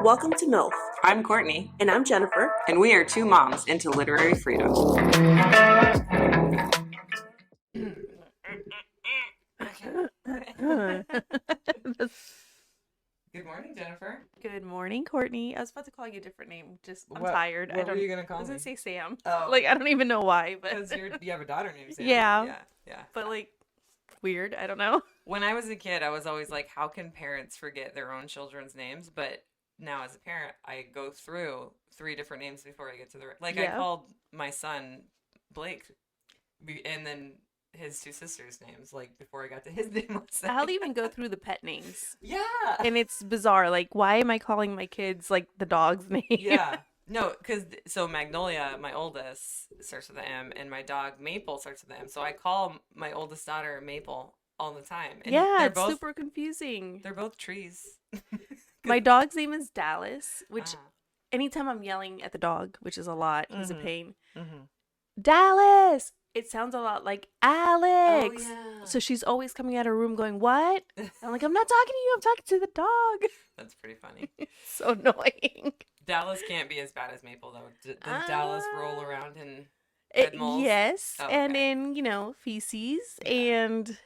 Welcome to MILF. I'm Courtney. And I'm Jennifer. And we are two moms into literary freedom. Good morning, Jennifer. Good morning, Courtney. I was about to call you a different name. I'm What- tired. What were you going to call I was me? going to say Sam. Oh. Like, I don't even know why. Because you have a daughter named Sam. Yeah. Yeah. But, like, weird. I don't know. When I was a kid, I was always like, how can parents forget their own children's names? But now as a parent, I go through 3 different names before I get to the... Like, I called my son Blake, and then his 2 sisters' names, like, before I got to his name. I'll even go through the pet names. Yeah. And it's bizarre. Like, why am I calling my kids, like, the dog's name? Yeah. No, because, so Magnolia, my oldest, starts with an M, and my dog Maple starts with an M. So I call my oldest daughter Maple all the time. And yeah, it's super confusing. They're both trees. My dog's name is Dallas, which anytime I'm yelling at the dog, which is a lot, he's a pain. Mm-hmm. Dallas! It sounds a lot like Alex. Oh, yeah. So she's always coming out of her room going, what? I'm like, I'm not talking to you. I'm talking to the dog. That's pretty funny. So annoying. Dallas can't be as bad as Maple, though. Does Dallas roll around in bed moles? Yes. Oh, and in, feces. Yeah. And,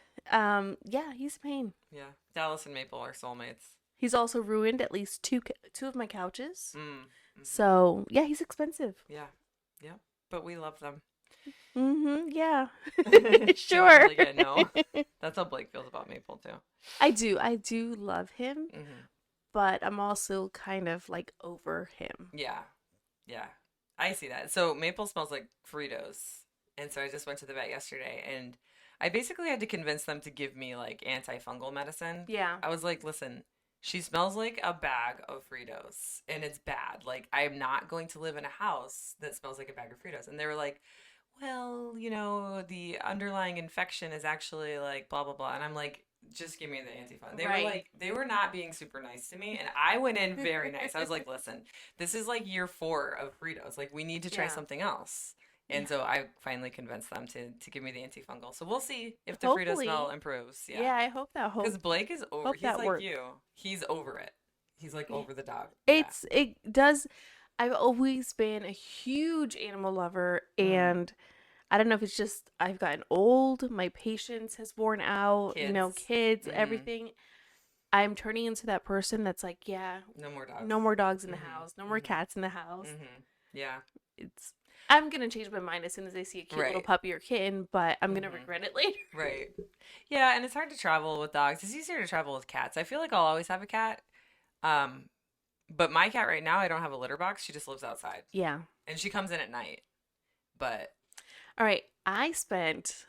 he's a pain. Yeah. Dallas and Maple are soulmates. He's also ruined at least two of my couches. Mm-hmm. So, yeah, he's expensive. Yeah. Yeah. But we love them. Mm-hmm. Yeah. Sure. Really no. That's how Blake feels about Maple, too. I do love him. Mm-hmm. But I'm also kind of, like, over him. Yeah. Yeah. I see that. So Maple smells like Fritos. And so I just went to the vet yesterday, and I basically had to convince them to give me, like, antifungal medicine. Yeah. I was like, listen, she smells like a bag of Fritos, and it's bad. Like, I'm not going to live in a house that smells like a bag of Fritos. And they were like, well, the underlying infection is actually, like, blah, blah, blah. And I'm like, just give me the antifungal. They were like, they were not being super nice to me. And I went in very nice. I was like, listen, this is like year 4 of Fritos. Like, we need to try something else. And so I finally convinced them to give me the antifungal. So we'll see if the Frito smell improves. Yeah, I hope that. Because Blake is over. He's like works. you. He's over it. He's like over the dog. It does. I've always been a huge animal lover, and I don't know if it's just I've gotten old. My patience has worn out. Kids, everything. I'm turning into that person that's like, no more dogs. No more dogs in the house. No more cats in the house. Mm-hmm. Yeah. I'm going to change my mind as soon as I see a cute little puppy or kitten, but I'm going to regret it later. Right. Yeah, and it's hard to travel with dogs. It's easier to travel with cats. I feel like I'll always have a cat. But my cat right now, I don't have a litter box. She just lives outside. Yeah. And she comes in at night. But. All right. I spent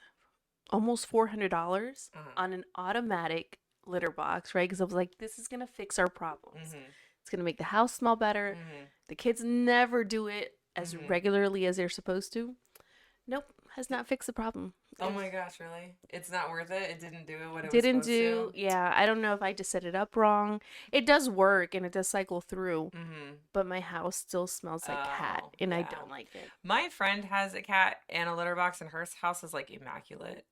almost $400 on an automatic litter box, right? Because I was like, this is going to fix our problems. Mm-hmm. It's going to make the house smell better. Mm-hmm. The kids never do it as regularly as they're supposed to. Nope, has not fixed the problem. Oh my gosh, really? It's not worth it? It didn't do what it was supposed to? Yeah, I don't know if I just set it up wrong. It does work, and it does cycle through, but my house still smells like cat, and I don't like it. My friend has a cat and a litter box, and her house is, like, immaculate.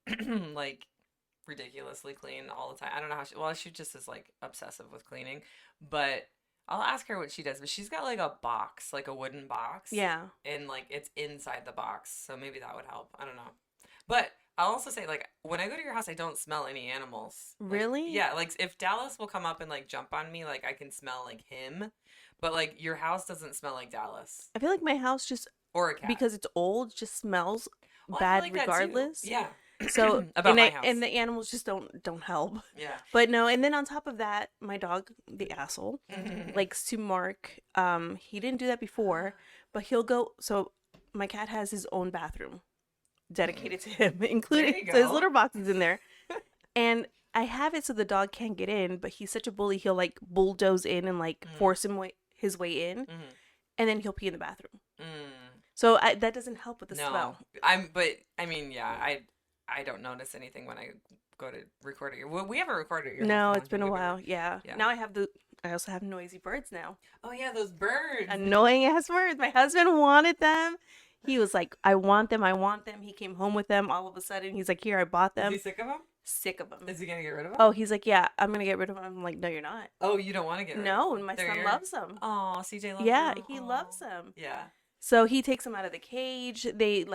Like, ridiculously clean all the time. I don't know how she just is, like, obsessive with cleaning, but I'll ask her what she does, but she's got, like, a box, like a wooden box. Yeah. And, like, it's inside the box, so maybe that would help. I don't know. But I'll also say, like, when I go to your house, I don't smell any animals. Like, really? Yeah, like, if Dallas will come up and, like, jump on me, like, I can smell, like, him. But, like, your house doesn't smell like Dallas. I feel like my house just... Or a cat. Because it's old, just smells bad regardless. Yeah. So about my house. And the animals just don't help. Yeah. But no, and then on top of that, my dog, the asshole, likes to mark. He didn't do that before, but he'll go. So my cat has his own bathroom dedicated to him, including so his litter box is in there, and I have it so the dog can't get in. But he's such a bully; he'll like bulldoze in and like force his way in, and then he'll pee in the bathroom. So that doesn't help with the smell. I don't notice anything when I go to record it. Well, we haven't recorded it. No, it's been a while. Yeah. Now I also have noisy birds now. Oh yeah, those birds. Annoying ass birds. My husband wanted them. He was like, I want them. He came home with them. All of a sudden, he's like, here, I bought them. Is he sick of them? sick of them. Is he gonna get rid of them? Oh, he's like, yeah, I'm gonna get rid of them. I'm like, no, you're not. Oh, you don't want to get rid of No, them? my son loves them. Oh, CJ loves them. Yeah, he loves them. Yeah. So he takes them out of the cage. They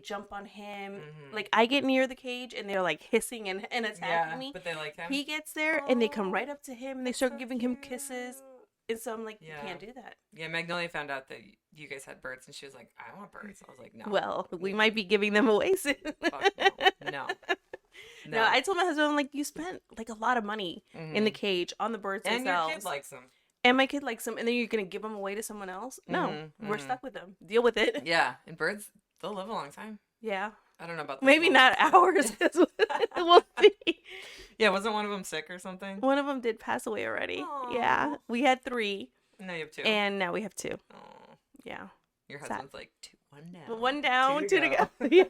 jump on him. Like, I get near the cage and they're like hissing and attacking me. But they like him. He gets there and they come right up to him and they start giving him kisses. And so I'm like, you can't do that. Yeah, Magnolia found out that you guys had birds and she was like, I want birds. I was like, no. Well, we might be giving them away soon. Fuck no. No, I told my husband, I'm like, you spent like a lot of money in the cage on the birds and themselves. your kid likes them. And my kid likes them, and then you're going to give them away to someone else? No, we're stuck with them. Deal with it. Yeah, and birds, they'll live a long time. Yeah. I don't know about maybe not ours. We'll see. Yeah, wasn't one of them sick or something? One of them did pass away already. Aww. Yeah, we had 3. Now you have 2. And now we have 2. Aww. Yeah. Your husband's like, 1 down. 1 down, 2 to go. Yeah.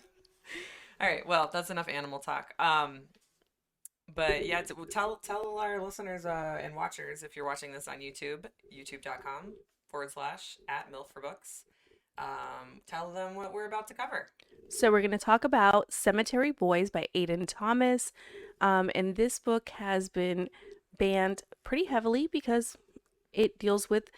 All right, well, that's enough animal talk. But yeah, tell our listeners and watchers, if you're watching this on YouTube, youtube.com/@MILFforbooks, tell them what we're about to cover. So we're going to talk about Cemetery Boys by Aiden Thomas. And this book has been banned pretty heavily because it deals with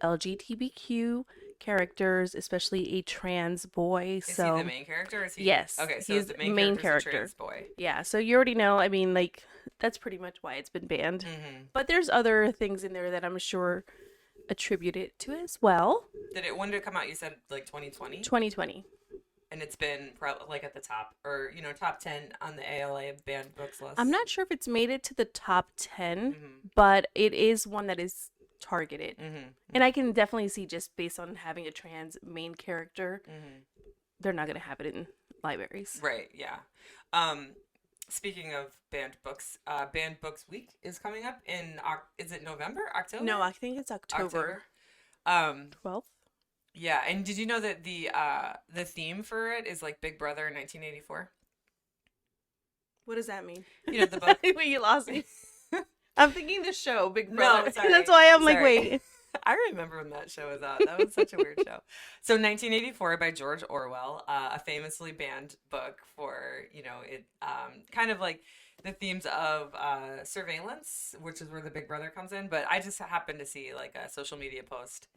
LGBTQ characters, especially a trans boy. Is he the main character? Or is he... Yes. Okay, so he's the main character. A trans boy. Yeah, so you already know. I mean, like, that's pretty much why it's been banned. But there's other things in there that I'm sure attribute it to as well. When did it come out? You said like 2020? 2020. And it's been probably like at the top, or top 10 on the ALA banned books list. I'm not sure if it's made it to the top 10, but it is one that is targeted. And I can definitely see, just based on having a trans main character, they're not going to have it in libraries. Right, yeah. Speaking of banned books week is coming up in, is it November, October? No, I think it's October. 12th. Yeah, and did you know that the theme for it is like Big Brother in 1984? What does that mean? You know the book. Wait, you lost me. I'm thinking the show Big Brother. No, sorry. That's why I'm like, Sorry. wait. I remember when that show was out. That was such a weird show. So 1984 by George Orwell, a famously banned book for, it kind of like the themes of surveillance, which is where the Big Brother comes in. But I just happened to see like a social media post,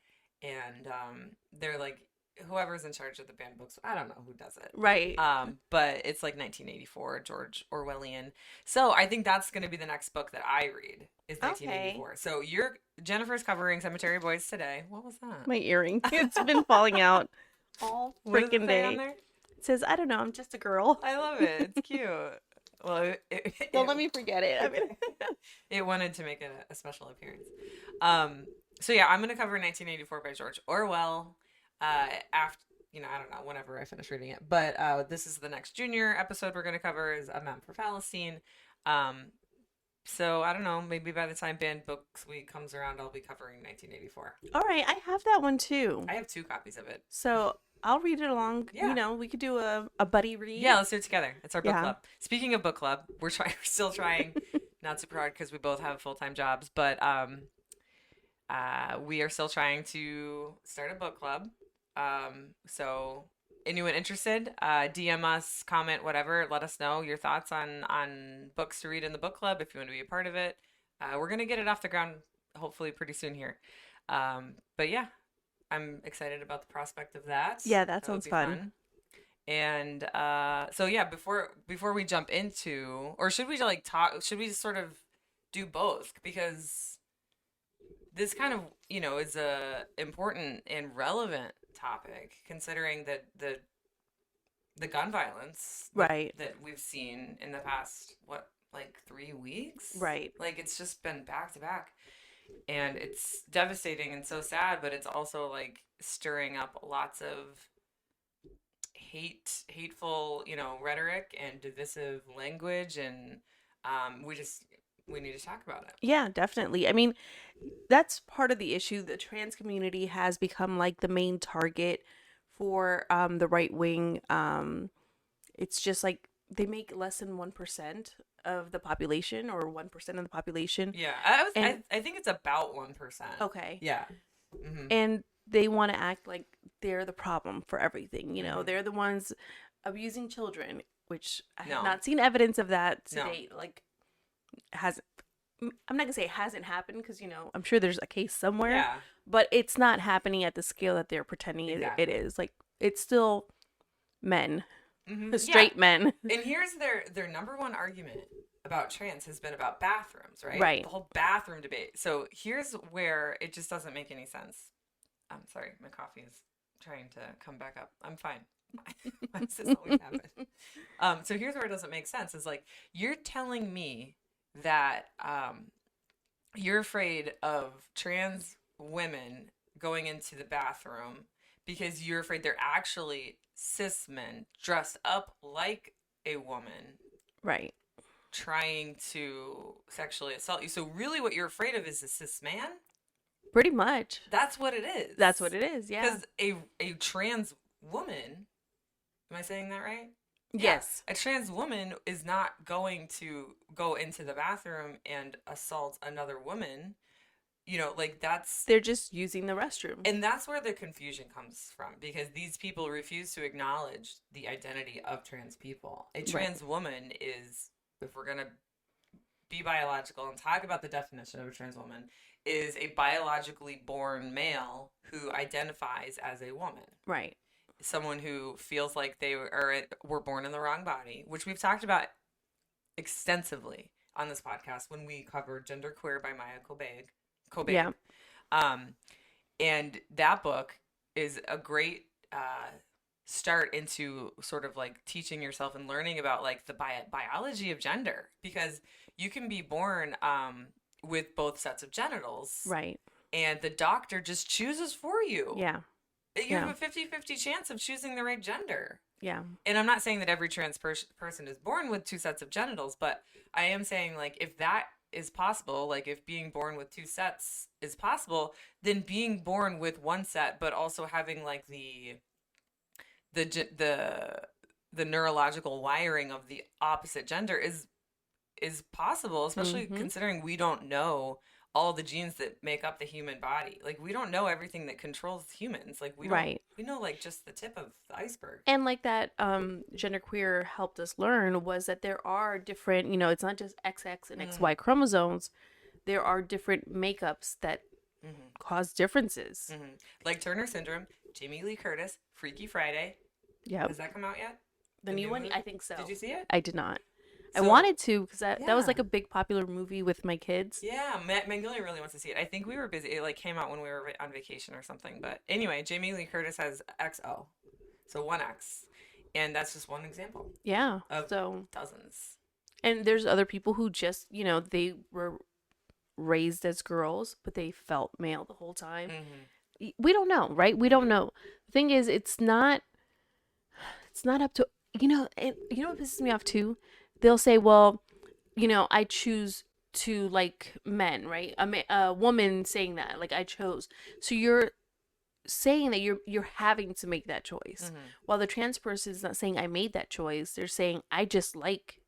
and they're like, whoever's in charge of the banned books, I don't know who does it. Right. But it's like 1984, George Orwellian. So I think that's going to be the next book that I read is 1984. Okay. So Jennifer's covering Cemetery Boys today. What was that? My earring. It's been falling out all freaking day. On there? It says, I don't know, I'm just a girl. I love it. It's cute. Well, don't let me forget it. I mean, it wanted to make a special appearance. So yeah, I'm going to cover 1984 by George Orwell. After, I don't know, whenever I finish reading it, but this is the next junior episode we're going to cover is A Man for Palestine. So I don't know, maybe by the time banned books week comes around, I'll be covering 1984. All right, I have that one too. I have 2 copies of it, so I'll read it along. Yeah. We could do a buddy read. Yeah, let's do it together. It's our book club. Speaking of book club, we're still trying, not super hard because we both have full-time jobs, but we are still trying to start a book club. So anyone interested, DM us, comment, whatever, let us know your thoughts on books to read in the book club if you want to be a part of it. We're going to get it off the ground hopefully pretty soon here. But yeah, I'm excited about the prospect of that. Yeah, that sounds fun. And so yeah, before we jump into, or should we should we just sort of do both? Because this kind of, is a important and relevant topic, considering that the gun violence that we've seen in the past 3 weeks, right? Like, it's just been back to back, and it's devastating and so sad, but it's also like stirring up lots of hateful rhetoric and divisive language, and we need to talk about it. Yeah, definitely. I mean, that's part of the issue. The trans community has become like the main target for the right wing. It's just like they make less than 1% of the population, or 1% of the population. Yeah, I think it's about 1%. Okay. Yeah. Mm-hmm. And they want to act like they're the problem for everything. They're the ones abusing children, which I have No. not seen evidence of that to No. date. Like, hasn't. I'm not gonna say it hasn't happened because I'm sure there's a case somewhere, Yeah. but it's not happening at the scale that they're pretending Exactly. it is. Like, it's still men, Mm-hmm. straight men. And here's their number one argument about trans has been about bathrooms, right? Right. The whole bathroom debate. So here's where it just doesn't make any sense. I'm sorry, my coffee is trying to come back up. I'm fine. Why does this always happen? So here's where it doesn't make sense. Is like, you're telling me that you're afraid of trans women going into the bathroom because you're afraid they're actually cis men dressed up like a woman, Right. trying to sexually assault you. So really what you're afraid of is a cis man? Pretty much. That's what it is. That's what it is, yeah. Because a trans woman, am I saying that right? Yes. Yeah. A trans woman is not going to go into the bathroom and assault another woman. Like, that's... They're just using the restroom. And that's where the confusion comes from, because these people refuse to acknowledge the identity of trans people. A trans woman is, if we're going to be biological and talk about the definition of a trans woman, is a biologically born male who identifies as a woman. Right. Someone who feels like they were born in the wrong body, which we've talked about extensively on this podcast when we covered Genderqueer by Maya Kobeig. Yeah. And that book is a great start into sort of like teaching yourself and learning about like the biology of gender, because you can be born with both sets of genitals. Right. And the doctor just chooses for you. Yeah. You have a 50-50 chance of choosing the right gender. Yeah. And I'm not saying that every trans person is born with two sets of genitals, but I am saying, like, if that is possible, like if being born with two sets is possible, then being born with one set but also having like the neurological wiring of the opposite gender is possible, especially considering we don't know all the genes that make up the human body. Like, we don't know everything that controls humans. Like, we know like just the tip of the iceberg. And like that Genderqueer helped us learn was that there are different, it's not just XX and XY chromosomes. There are different makeups that cause differences. Like Turner syndrome, Jamie Lee Curtis, Freaky Friday. Yeah. Has that come out yet? The new one? I think so. Did you see it? I did not. I wanted to, because that was like a big popular movie with my kids. Yeah, Magnolia really wants to see it. I think we were busy. It like came out when we were on vacation or something. But anyway, Jamie Lee Curtis has XO, so 1X, and that's just one example. Yeah, of so dozens. And there's other people who just, they were raised as girls, but they felt male the whole time. We don't know, right? We don't know. The thing is, it's not up to, and you know what pisses me off too? They'll say, well, I choose to like men, right? A woman saying that, like, I chose. So you're saying that you're having to make that choice. While the trans person is not saying I made that choice. They're saying I just like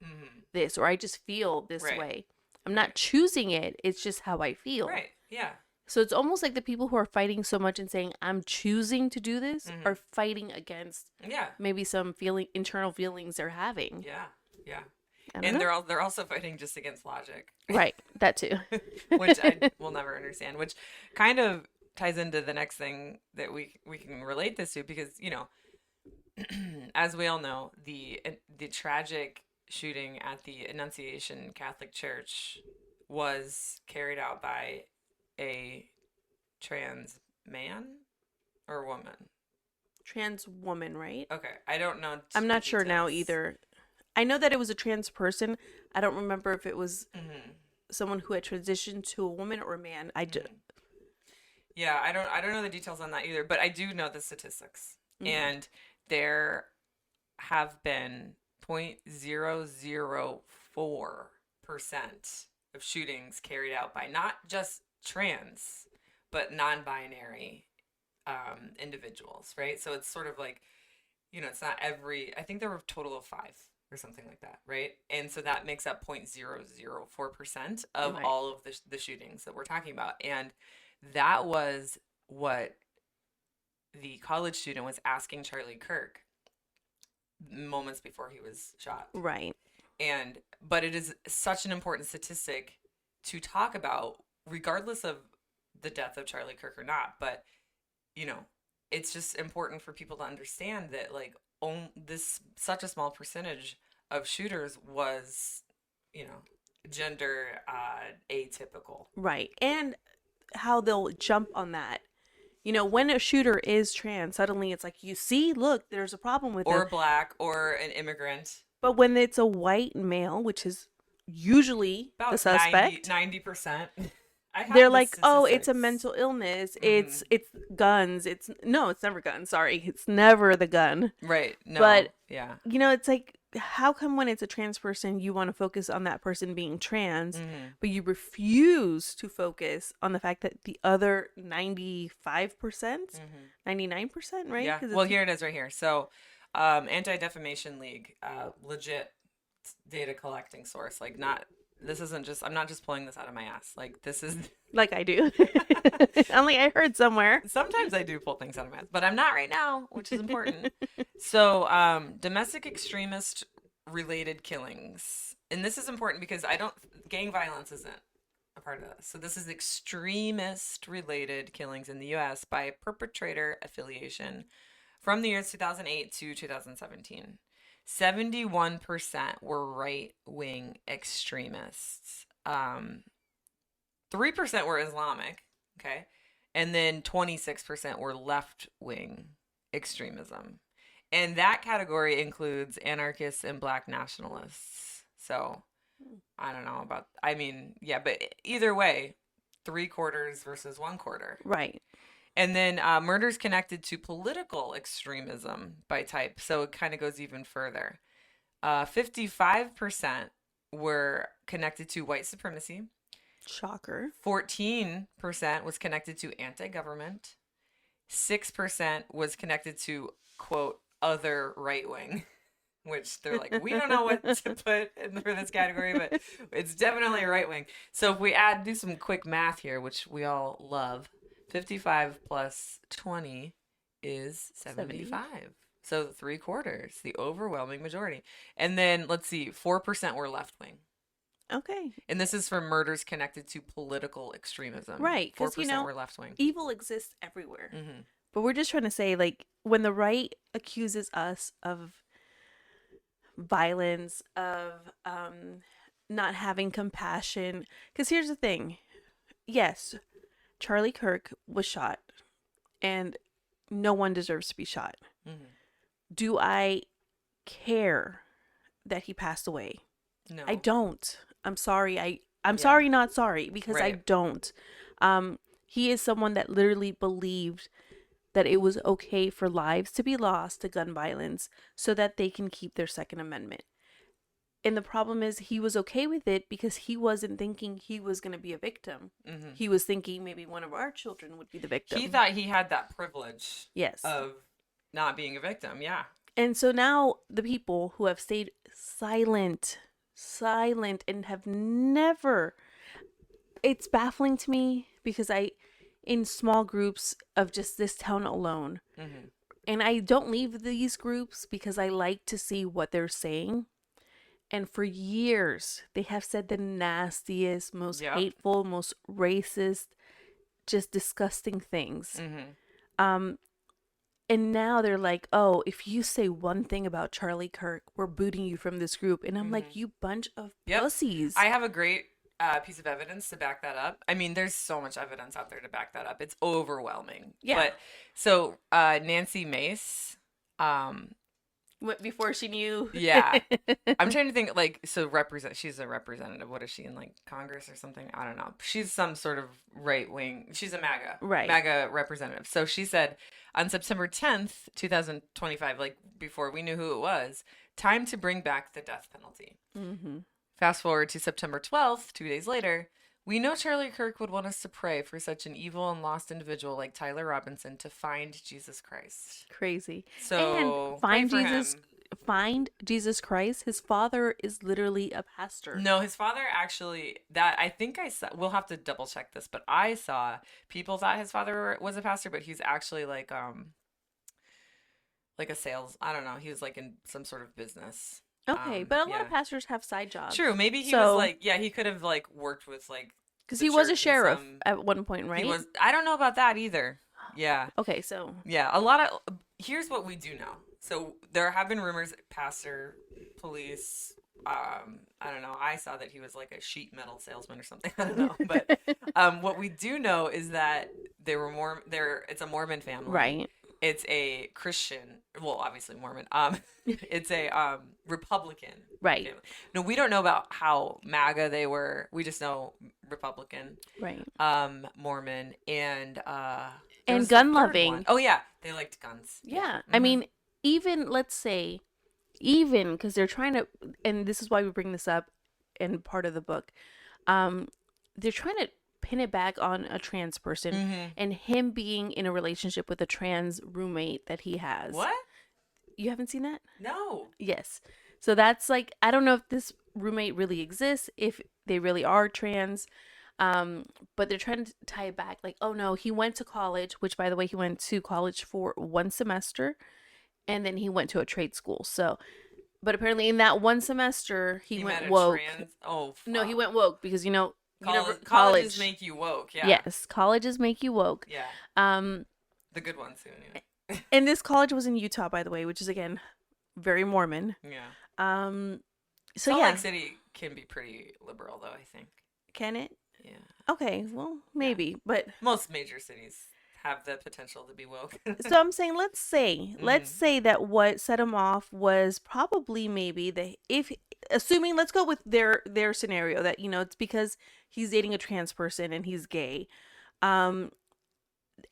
this, or I just feel this way. I'm not choosing it. It's just how I feel. Right. Yeah. So it's almost like the people who are fighting so much and saying I'm choosing to do this are fighting against maybe some internal feelings they're having. Yeah. Yeah. And they're also fighting just against logic. Right. That too. Which I will never understand, which kind of ties into the next thing that we can relate this to, because, as we all know, the tragic shooting at the Annunciation Catholic Church was carried out by a trans man or woman? Trans woman, right? Okay. I don't know. I'm not sure now either. I know that it was a trans person. I don't remember if it was someone who had transitioned to a woman or a man. Yeah, I don't know the details on that either, but I do know the statistics. And there have been 0.004% of shootings carried out by not just trans, but non-binary individuals, right? So it's sort of like, it's not I think there were a total of 5 or something like that, right? And so that makes up 0.004% of all of the shootings that we're talking about. And that was what the college student was asking Charlie Kirk moments before he was shot. Right. But it is such an important statistic to talk about, regardless of the death of Charlie Kirk or not. But, you know, it's just important for people to understand that, like, this such a small percentage of shooters was, you know, gender atypical. Right. And how they'll jump on that. You know, when a shooter is trans, suddenly it's like, you see, look, there's a problem with it. Or black, or an immigrant. But when it's a white male, which is usually About the suspect, 90%. They're like, oh, it's a mental illness. It's guns. No, it's never guns. Sorry. It's never the gun. Right. No. But, yeah. You know, it's like, how come when it's a trans person, you want to focus on that person being trans, but you refuse to focus on the fact that the other 95%, 99%, right? Yeah. Well, here it is right here. So, Anti-Defamation League, legit data collecting source. Like, this isn't just, I'm not just pulling this out of my ass. Like, this is like I do. I'm like, I heard somewhere. Sometimes I do pull things out of my ass, but I'm not right now, which is important. So, domestic extremist related killings. And this is important because gang violence isn't a part of this. So this is extremist related killings in the US by perpetrator affiliation from the years 2008 to 2017. 71% were right-wing extremists. 3% were Islamic, okay? And then 26% were left-wing extremism. And that category includes anarchists and black nationalists. So, I don't know about, but either way, 3/4 versus 1/4. Right. And then murders connected to political extremism by type. So it kind of goes even further. 55% were connected to white supremacy. Shocker. 14% was connected to anti-government. 6% was connected to, quote, other right-wing, which they're like, we don't know what to put in for this category, but it's definitely right-wing. So if we do some quick math here, which we all love, 55 plus 20 is 75. 70. So 3/4, the overwhelming majority. And then let's see, 4% were left-wing. Okay. And this is for murders connected to political extremism. Right. 4% were left-wing. Evil exists everywhere. Mm-hmm. But we're just trying to say, like, when the right accuses us of violence, of not having compassion. Because here's the thing. Yes, Charlie Kirk was shot. And no one deserves to be shot. Mm-hmm. Do I care that he passed away? No. I don't. I'm sorry. I'm sorry, not sorry, because right. I don't. He is someone that literally believed that it was okay for lives to be lost to gun violence so that they can keep their Second Amendment. And the problem is he was okay with it because he wasn't thinking he was going to be a victim. Mm-hmm. He was thinking maybe one of our children would be the victim. He thought he had that privilege. Yes. Of not being a victim. Yeah. And so now the people who have stayed silent and have never, it's baffling to me because in small groups of just this town alone, mm-hmm. and I don't leave these groups because I like to see what they're saying. And for years, they have said the nastiest, most hateful, most racist, just disgusting things. Mm-hmm. And now they're like, oh, if you say one thing about Charlie Kirk, we're booting you from this group. And I'm mm-hmm. like, you bunch of pussies. I have a great piece of evidence to back that up. I mean, there's so much evidence out there to back that up. It's overwhelming. Yeah. But so Nancy Mace. Before she knew. Yeah. I'm trying to think, like, so she's a representative. What is she in, like, Congress or something? I don't know. She's some sort of right-wing. She's a MAGA. Right. MAGA representative. So she said on September 10th, 2025, like, before we knew who it was, time to bring back the death penalty. Mm-hmm. Fast forward to September 12th, 2 days later, we know Charlie Kirk would want us to pray for such an evil and lost individual like Tyler Robinson to find Jesus Christ. Crazy. So and find Jesus Christ. His father is literally a pastor. No, his father actually, I think I saw, we'll have to double check this, but I saw people thought his father was a pastor, but he's actually like like a sales. I don't know. He was like in some sort of business. Okay, but a lot Yeah. of pastors have side jobs. True. Maybe he So- was like, yeah, he could have like worked with like Because the he was a church in sheriff some- at one point, right? He was. I don't know about that either. Yeah. Okay, so Yeah. A lot of. Here's what we do know. So there have been rumors, pastor, police. I don't know. I saw that he was like a sheet metal salesman or something. I don't know. But what we do know is that they were more. It's a Mormon family. right. It's a Christian, well, obviously Mormon. It's a Republican. Right. family. No, we don't know about how MAGA they were. We just know Republican, Right. Mormon, and And was a gun third loving. one. Oh yeah, they liked guns. Yeah. I Mhm. mean, even let's say, even because they're trying to, and this is why we bring this up in part of the book, they're trying to pin it back on a trans person Mhm. and him being in a relationship with a trans roommate that he has. What? You haven't seen that? No. Yes. So that's like, I don't know if this roommate really exists, if they really are trans. But they're trying to tie it back. Like, oh no, he went to college, which by the way, he went to college for one semester and then he went to a trade school. So, but apparently in that one semester, he went met a woke. trans. Oh. No, he fuck. went woke because, Colleges college. make you woke. Yeah. Yes, colleges make you woke. Yeah. Um, The good ones too. Anyway. and this college was in Utah, by the way, which is again, very Mormon. Yeah. So Salt yeah, Lake City can be pretty liberal, though. I think. can it? Yeah. Okay, well, maybe, but Most major cities have the potential to be woke. so I'm saying let's say that what set him off was probably maybe assuming, let's go with their scenario that it's because he's dating a trans person and he's gay, and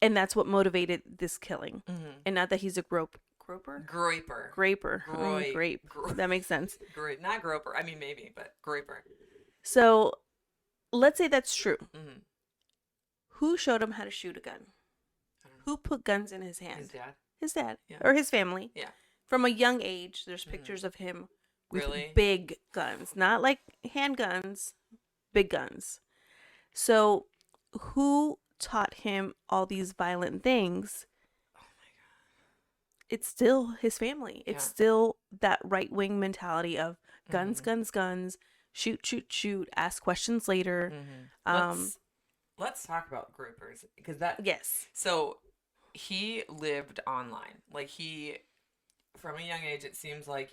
that's what motivated this killing, and not that he's a groper. Groyper. Grape. That makes sense. Not groper. I mean, maybe, but Groyper. So let's say that's true. Mm-hmm. Who showed him how to shoot a gun? I don't know. Who put guns in his hand? His dad. His dad. Yeah. Or his family. Yeah. From a young age, there's pictures of him with Really? big guns. Not like handguns, big guns. So who taught him all these violent things? Oh my god. It's still his family. It's Yeah. still that right-wing mentality of guns, Mhm. guns, guns, shoot, ask questions later. Let's talk about Groypers because that. Yes. So he lived online. Like from a young age, it seems like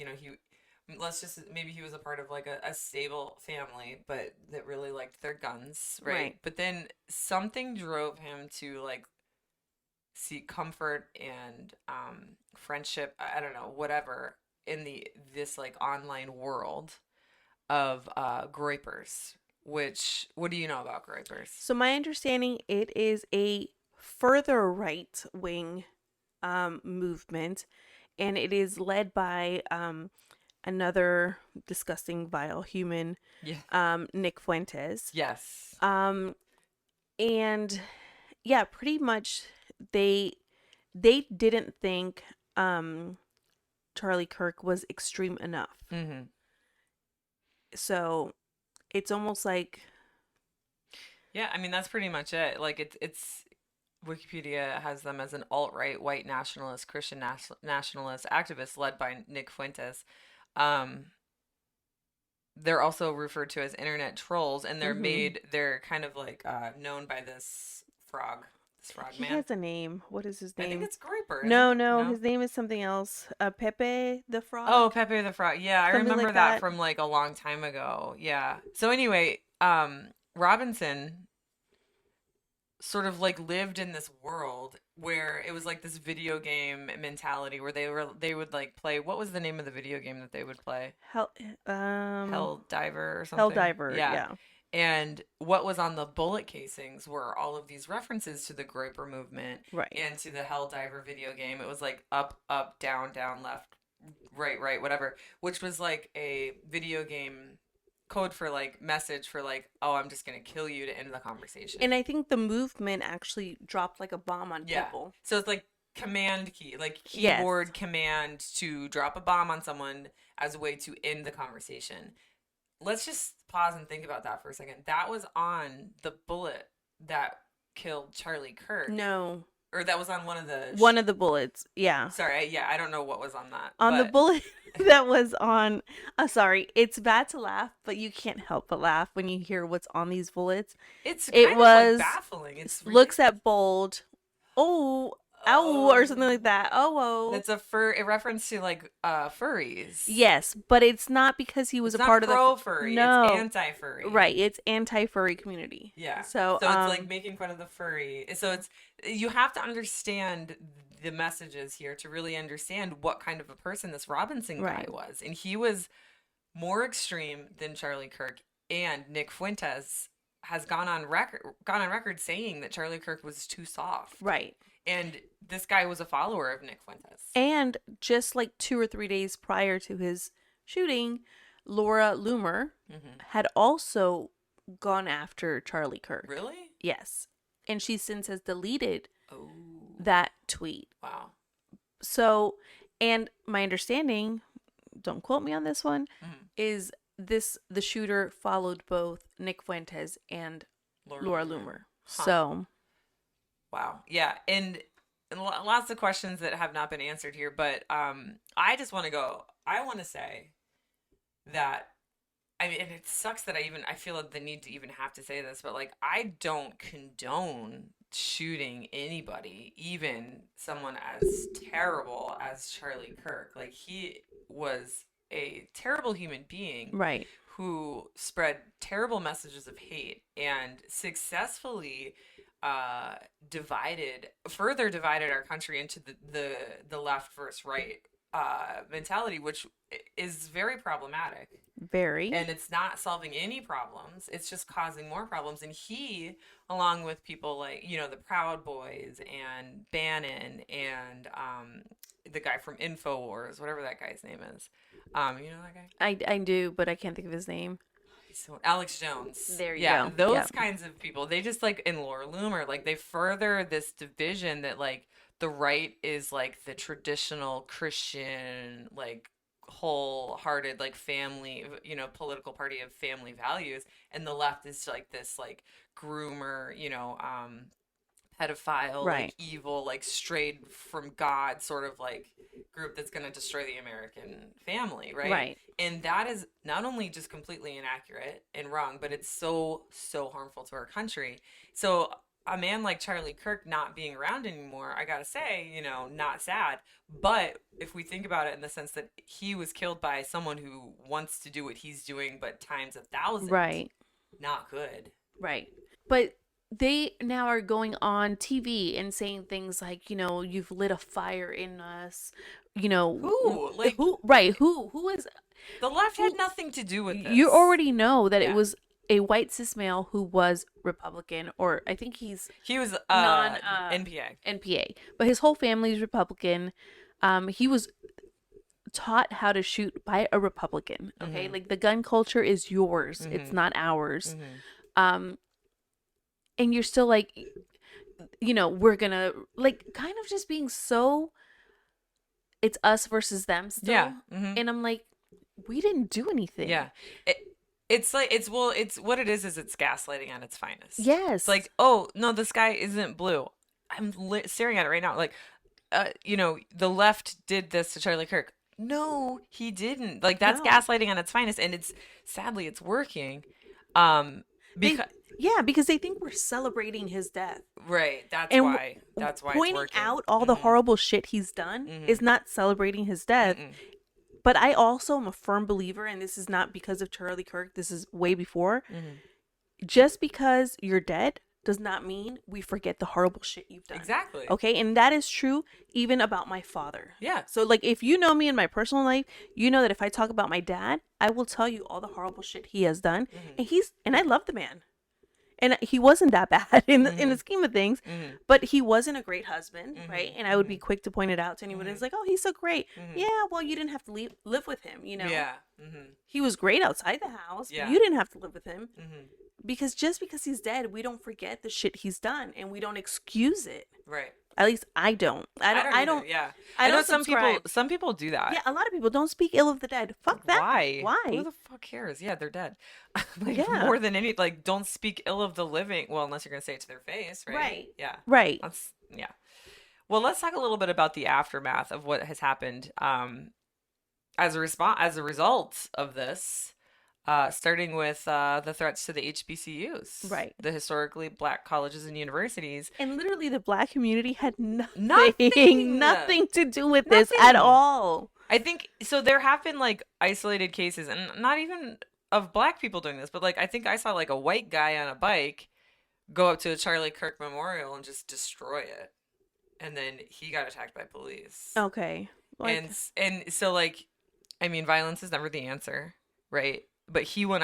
maybe he was a part of like a stable family, but that really liked their guns, right? But then something drove him to like seek comfort and friendship. I don't know, whatever in this like online world of Groypers. Which, what do you know about Groypers? So my understanding, it is a further right-wing movement, and it is led by another disgusting, vile human, Nick Fuentes. Yes. And yeah, pretty much they didn't think Charlie Kirk was extreme enough. Mm-hmm. So it's almost like, yeah, I mean that's pretty much it. Like it's Wikipedia has them as an alt-right white nationalist Christian nationalist activist led by Nick Fuentes. They're also referred to as internet trolls, and they're kind of like known by this frog he man. has a name. What is his name? I think it's Groyper. No, his name is something else. Pepe the Frog. Oh, Pepe the Frog. Yeah, I Something remember like that that. from like a long time ago. Yeah. So anyway, Robinson sort of like lived in this world where it was like this video game mentality where they would like play, what was the name of the video game that they would play? Hell Diver or something. Hell Diver. Yeah. And what was on the bullet casings were all of these references to the Groyper movement, Right. and to the Hell Diver video game. It was like up, down, left, right, whatever, which was like a video game code for like message for like, oh, I'm just gonna kill you to end the conversation. And I think the movement actually dropped like a bomb on people. So it's like command key, like keyboard command to drop a bomb on someone as a way to end the conversation. Let's just pause and think about that for a second. That was on the bullet that killed Charlie Kirk. No. or that was on one of the One of the bullets. Yeah. Sorry, I don't know what was on that. On the bullet that was on, sorry, it's bad to laugh, but you can't help but laugh when you hear what's on these bullets. It was was like baffling. It's looks at bold. Oh, ow, or something like that. Oh. It's a reference to like furries. Yes, but it's not because he was it's a part of the pro-furry. No, it's anti-furry. Right, it's anti-furry community. Yeah. So it's like making fun of the furry. So you have to understand the messages here to really understand what kind of a person this Robinson guy was, and he was more extreme than Charlie Kirk, and Nick Fuentes has gone on record saying that Charlie Kirk was too soft. Right. And this guy was a follower of Nick Fuentes. And just like 2 or 3 days prior to his shooting, Laura Loomer had also gone after Charlie Kirk. Really? Yes. And she since has deleted that tweet. Wow. So, and my understanding, don't quote me on this one, is the shooter followed both Nick Fuentes and Laura Loomer. Huh. So. Wow. Yeah. And lots of questions that have not been answered here, but I just want to say that, I mean, and it sucks that I feel the need to even have to say this, but like, I don't condone shooting anybody, even someone as terrible as Charlie Kirk. Like, he was a terrible human being. Right. Who spread terrible messages of hate and successfully further divided our country into the left versus right mentality, which is very problematic. Very. And it's not solving any problems. It's just causing more problems. And he, along with people like, the Proud Boys and Bannon and the guy from InfoWars, whatever that guy's name is. You know that guy? I do, but I can't think of his name. So Alex Jones. There you go. Those kinds of people. They just in Laura Loomer, they further this division that the right is the traditional Christian, wholehearted, family, political party of family values, and the left is this groomer, pedophile, right. Evil, strayed from God sort of group that's going to destroy the American family, right? Right. And that is not only just completely inaccurate and wrong, but it's so harmful to our country. So a man like Charlie Kirk not being around anymore, I gotta say, not sad. But if we think about it in the sense that he was killed by someone who wants to do what he's doing, but times 1,000, right? Not good, right? But they now are going on TV and saying things like, you've lit a fire in us. Who? Right? Who is? The left had nothing to do with this. You already know that it was a white cis male who was Republican, or I think he was NPA, but his whole family is Republican. He was taught how to shoot by a Republican. Okay, the gun culture is yours; it's not ours. And you're still we're gonna kind of just being so. It's us versus them still. Yeah. And I'm like, we didn't do anything. Yeah. It's what it is it's gaslighting at its finest. Yes. It's oh, no, the sky isn't blue. I'm staring at it right now. The left did this to Charlie Kirk. No, he didn't. That's gaslighting at its finest. And sadly, it's working. Because they think we're celebrating his death. Right. That's why pointing it's working. out all the horrible shit he's done is not celebrating his death. But I also am a firm believer, and this is not because of Charlie Kirk, this is way before. Just because you're dead does not mean we forget the horrible shit you've done. Exactly. Okay? And that is true even about my father. Yeah. So if you know me in my personal life, you know that if I talk about my dad, I will tell you all the horrible shit he has done. And I love the man. And he wasn't that bad in the scheme of things, but he wasn't a great husband, right? And I would be quick to point it out to anyone who's oh, he's so great. Yeah, well, you didn't have to live with him, Yeah. He was great outside the house, but you didn't have to live with him. Because just because he's dead, we don't forget the shit he's done, and we don't excuse it. Right. At least I don't. I don't. either, yeah. I know don't subscribe. some people do that. Yeah, a lot of people don't speak ill of the dead. Fuck that. Why? Why? Who the fuck cares? Yeah, they're dead. Like Yeah. more than any, like don't speak ill of the living. Well, unless you're gonna say it to their face, right? Right. Yeah. Right. That's yeah. Well, let's talk a little bit about the aftermath of what has happened. As a result of this, starting with the threats to the HBCUs, Right. the historically black colleges and universities. And literally, the black community had Nothing. nothing to do with this at Nothing. all. I think so. There have been like isolated cases, and not even of black people doing this, but like I think I saw like a white guy on a bike go up to a Charlie Kirk memorial and just destroy it, and then he got attacked by police. Okay. Like, And so like, I mean, violence is never the answer, right? But he went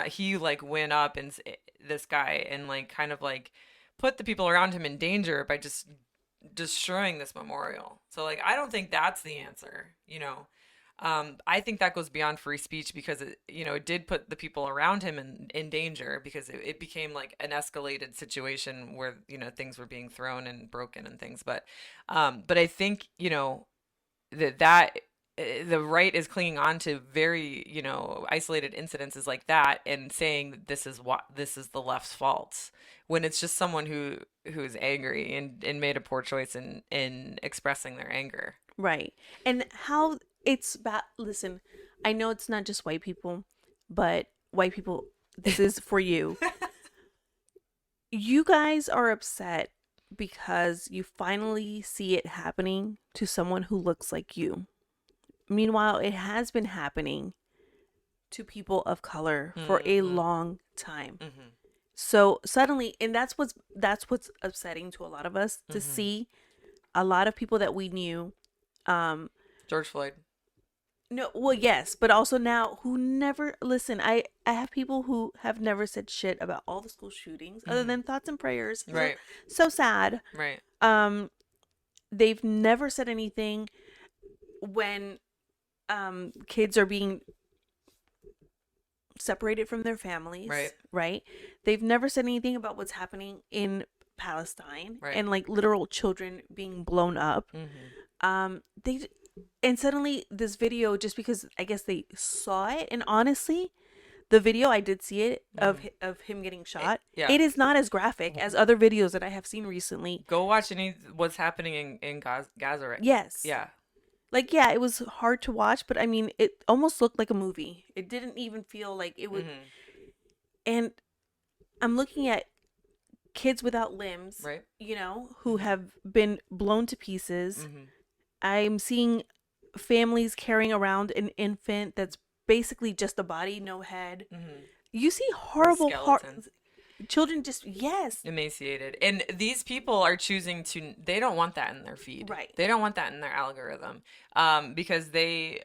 up and this guy and like kind of like put the people around him in danger by just destroying this memorial. So like, I don't think that's the answer, you know. I think that goes beyond free speech because it did put the people around him in danger because it became like an escalated situation where, things were being thrown and broken and things. But I think, that the right is clinging on to very, isolated incidences like that and saying that this is the left's fault when it's just someone who is angry and made a poor choice in expressing their anger. Right. And how it's bad. Listen, I know it's not just white people, but white people, this is for you. You guys are upset because you finally see it happening to someone who looks like you. Meanwhile, it has been happening to people of color for a long time. Mm-hmm. So suddenly, and that's what's upsetting to a lot of us to see a lot of people that we knew. George Floyd. No, well, yes, but also now who never listen. I have people who have never said shit about all the school shootings other than thoughts and prayers. Right. So sad. Right. They've never said anything when kids are being separated from their families. Right. Right. They've never said anything about what's happening in Palestine right. and like literal children being blown up. Mm-hmm. And suddenly this video, just because I guess they saw it, and honestly, the video I did see it of him getting shot. It is not as graphic as other videos that I have seen recently. Go watch what's happening in Gaza right now. Yes. Yeah. Like, yeah, it was hard to watch, but I mean, it almost looked like a movie. It didn't even feel like it was. And I'm looking at kids without limbs, right? Who have been blown to pieces. I'm seeing families carrying around an infant that's basically just a body, no head. You see horrible children just, yes. Emaciated. And these people are choosing they don't want that in their feed. Right. They don't want that in their algorithm because they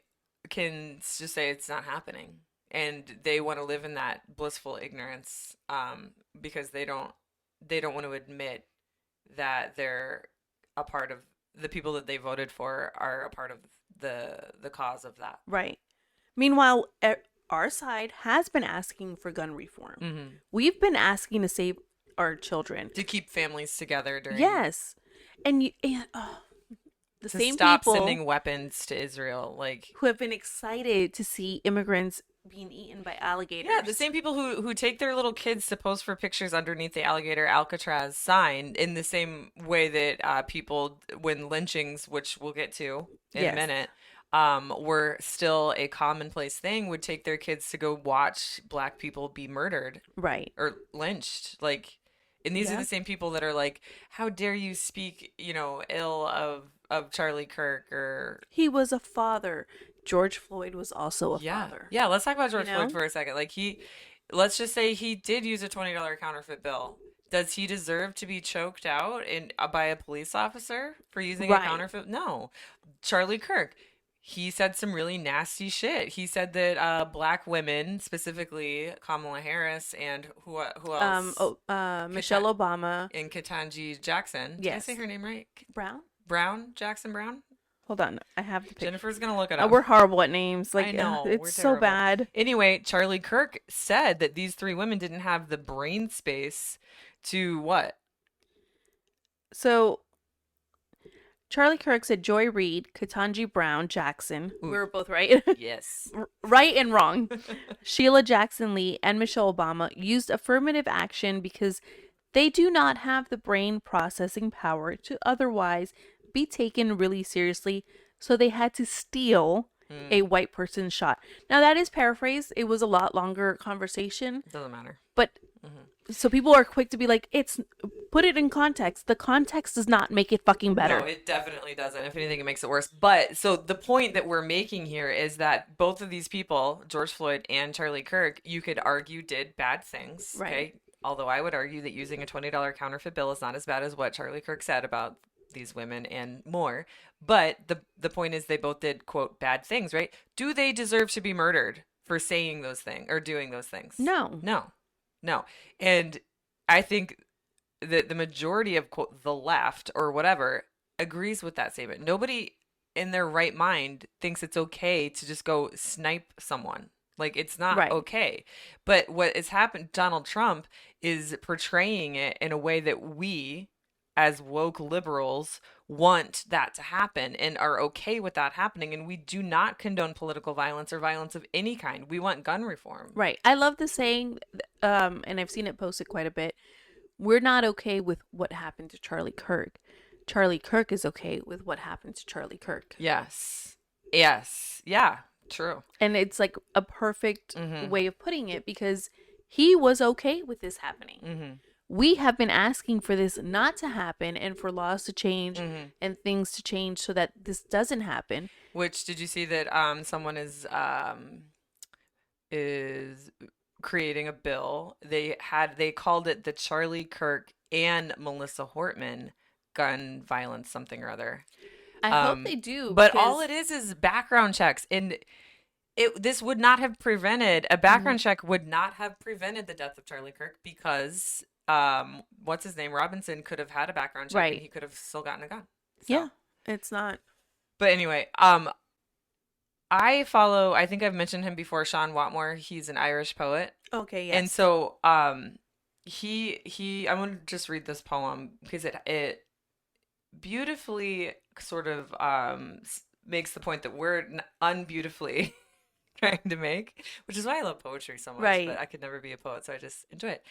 can just say it's not happening. And they want to live in that blissful ignorance because they don't want to admit that they're a part of the people that they voted for are a part of the cause of that. Right. Meanwhile, our side has been asking for gun reform. We've been asking to save our children. To keep families together during... Yes. And the same stop people... sending weapons to Israel. Who have been excited to see immigrants being eaten by alligators. Yeah, the same people who take their little kids to pose for pictures underneath the alligator Alcatraz sign in the same way that people, when lynchings, which we'll get to in a minute, were still a commonplace thing, would take their kids to go watch black people be murdered. Right. Or lynched. And these are the same people that are like, how dare you speak, ill of Charlie Kirk or... He was a father. George Floyd was also a father. Yeah, let's talk about George Floyd for a second. Let's just say he did use a $20 counterfeit bill. Does he deserve to be choked out by a police officer for using a counterfeit? No. Charlie Kirk, he said some really nasty shit. He said that black women, specifically Kamala Harris and who else? Michelle Obama. And Ketanji Jackson. Did I say her name right? Jackson Brown? Hold on, I have the picture. Jennifer's gonna look it up. We're horrible at names. I know, it's so bad. Anyway, Charlie Kirk said that these three women didn't have the brain space to what? So, Charlie Kirk said Joy Reid, Ketanji Brown Jackson. Ooh. We were both right. Yes. Right and wrong. Sheila Jackson Lee and Michelle Obama used affirmative action because they do not have the brain processing power to otherwise be taken really seriously, so they had to steal a white person's shot. Now, that is paraphrased. It was a lot longer conversation. Doesn't matter. But so people are quick to be like, put it in context. The context does not make it fucking better. No, it definitely doesn't. If anything, it makes it worse. But so the point that we're making here is that both of these people, George Floyd and Charlie Kirk, you could argue did bad things. Right. Okay. Although I would argue that using a $20 counterfeit bill is not as bad as what Charlie Kirk said about these women and more. But the point is they both did, quote, bad things, right? Do they deserve to be murdered for saying those things or doing those things? No. No. And I think that the majority of, quote, the left or whatever agrees with that statement. Nobody in their right mind thinks it's okay to just go snipe someone. Like, it's not Right. okay. But what has happened, Donald Trump is portraying it in a way that we, as woke liberals, want that to happen and are okay with that happening. And we do not condone political violence or violence of any kind. We want gun reform. Right. I love the saying, and I've seen it posted quite a bit. We're not okay with what happened to Charlie Kirk. Charlie Kirk is okay with what happened to Charlie Kirk. Yes. Yeah. True. And it's like a perfect way of putting it because he was okay with this happening. We have been asking for this not to happen and for laws to change and things to change so that this doesn't happen. Which, did you see that someone is creating a bill? They called it the Charlie Kirk and Melissa Hortman gun violence something or other. I hope they do. But all it is background checks. And this would not have prevented, a background check would not have prevented the death of Charlie Kirk because, what's his name? Robinson could have had a background check and he could have still gotten a gun. So. Yeah, it's not. But anyway, I think I've mentioned him before, Sean Watmore. He's an Irish poet. Okay, yes. And so, I'm going to just read this poem because it beautifully sort of makes the point that we're unbeautifully trying to make, which is why I love poetry so much. Right. But I could never be a poet, so I just enjoy it.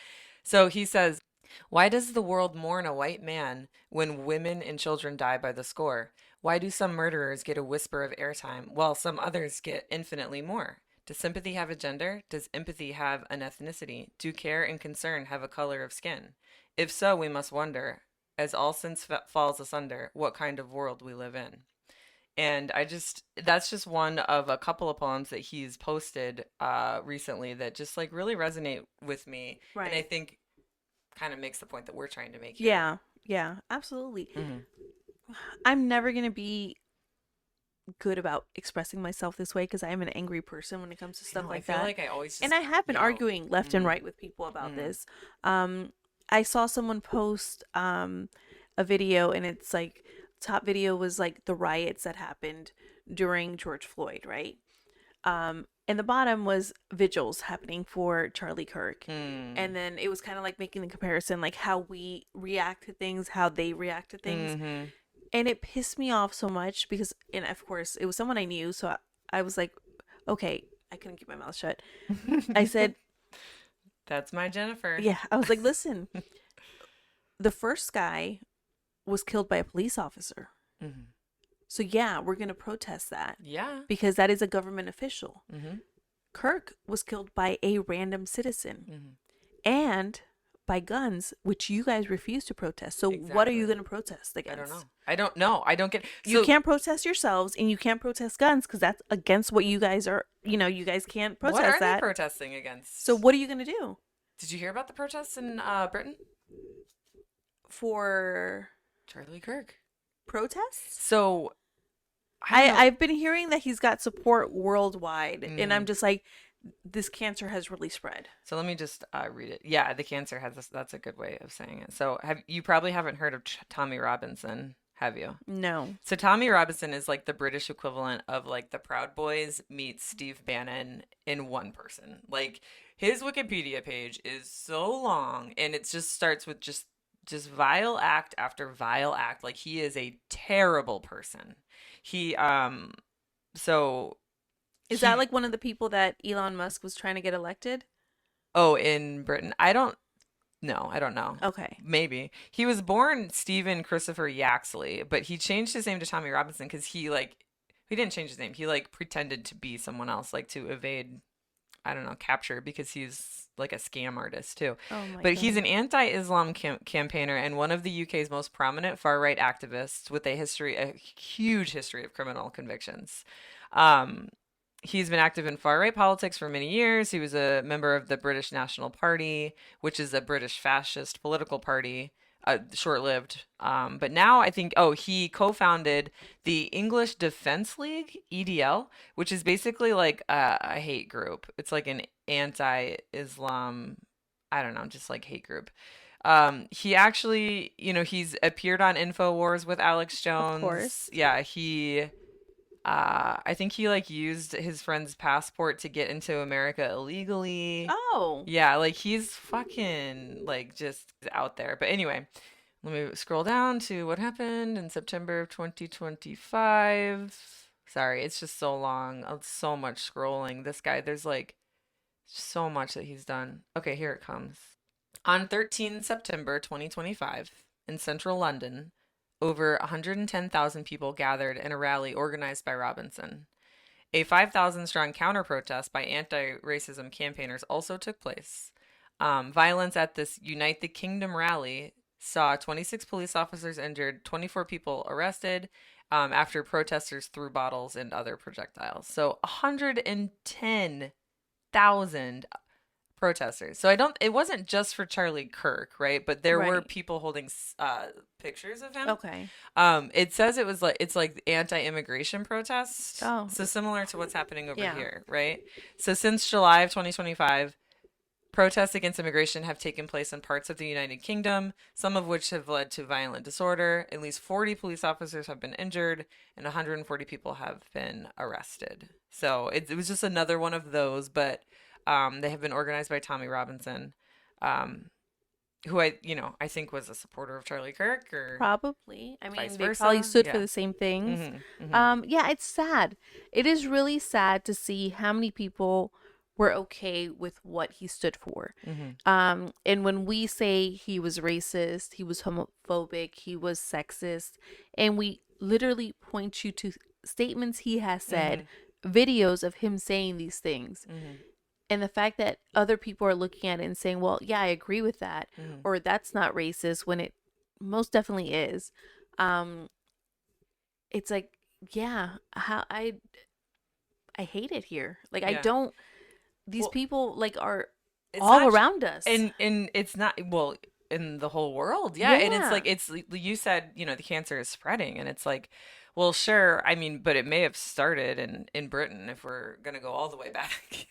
So he says, "Why does the world mourn a white man when women and children die by the score? Why do some murderers get a whisper of airtime while some others get infinitely more? Does sympathy have a gender? Does empathy have an ethnicity? Do care and concern have a color of skin? If so, we must wonder, as all sense falls asunder, what kind of world we live in." And that's just one of a couple of poems that he's posted recently that just like really resonate with me. Right. And I think kind of makes the point that we're trying to make here. Yeah, absolutely. I'm never going to be good about expressing myself this way because I am an angry person when it comes to stuff like that. I feel like I always and I have been arguing left and right with people about this. I saw someone post a video and it's like top video was like the riots that happened during George Floyd, right? And the bottom was vigils happening for Charlie Kirk. And then it was kind of like making the comparison, like how we react to things, how they react to things. And it pissed me off so much because, and of course, it was someone I knew. So I was like, okay, I couldn't keep my mouth shut. I said, "That's my Jennifer." Yeah. I was like, listen, the first guy was killed by a police officer. So yeah, we're going to protest that. Yeah. Because that is a government official. Kirk was killed by a random citizen. And by guns, which you guys refuse to protest. So what are you going to protest against? I don't know. I don't get. You can't protest yourselves and you can't protest guns because that's against what you guys are, you guys can't protest that. What are they protesting against? So what are you going to do? Did you hear about the protests in Britain? For Charlie Kirk. Protests? So I've been hearing that he's got support worldwide and I'm just like, this cancer has really spread. So let me just read it. Yeah, the cancer has this. That's a good way of saying it. So you probably haven't heard of Tommy Robinson, have you? No. So Tommy Robinson is like the British equivalent of like the Proud Boys meets Steve Bannon in one person. Like his Wikipedia page is so long and it just starts with just just vile act after vile act. Like, he is a terrible person. He so Is he that like one of the people that Elon Musk was trying to get elected? oh, in Britain. I don't know. Okay. Maybe. He was born Stephen Christopher Yaxley, but he changed his name to Tommy Robinson because he didn't change his name. He like pretended to be someone else, like to evade, I don't know, capture, because he's like a scam artist too. Oh my But he's God. an anti-Islam campaigner and one of the UK's most prominent far-right activists with a huge history of criminal convictions. Um, he's been active in far-right politics for many years. He was a member of the British National Party, which is a British fascist political party. Short-lived. But now I think, he co-founded the English Defense League, EDL, which is basically like a hate group. It's like an anti-Islam, I don't know, just like hate group. He actually, he's appeared on InfoWars with Alex Of Jones. course. Yeah, I think he like used his friend's passport to get into America illegally. Oh. Yeah, like he's fucking like just out there. But anyway, let me scroll down to what happened in September of 2025. Sorry, it's just so long. So much scrolling. This guy, there's like so much that he's done. Okay, here it comes. On 13 September 2025 in central London, over 110,000 people gathered in a rally organized by Robinson. A 5,000 strong counter protest by anti-racism campaigners also took place. Violence at this Unite the Kingdom rally saw 26 police officers injured, 24 people arrested after protesters threw bottles and other projectiles. So 110,000 protesters. So it wasn't just for Charlie Kirk, right? But there were Right. people holding pictures of him. Okay. It says it's like anti-immigration protests. Oh. So similar to what's happening over Yeah. here, right? So since July of 2025, protests against immigration have taken place in parts of the United Kingdom, some of which have led to violent disorder. At least 40 police officers have been injured and 140 people have been arrested. So it was just another one of those, but they have been organized by Tommy Robinson, who I think was a supporter of Charlie Kirk, or Probably. I mean, vice they versa. probably stood for Yeah. the same things. Mhm. Yeah, it's sad. It is really sad to see how many people were okay with what he stood for. Mhm. And when we say he was racist, he was homophobic, he was sexist, and we literally point you to statements he has said, videos of him saying these things. Mhm. And the fact that other people are looking at it and saying, well, yeah, I agree with that, Mhm. or that's not racist, when it most definitely is. It's like, yeah, how I hate it here. Like, I Yeah. don't, these Well, people like are It's all not ju- around us. and it's not, well, in the whole world, yeah. And it's Yeah. like, you said, the cancer is spreading, and it's like, well, sure, I mean, but it may have started in Britain, if we're gonna go all the way back.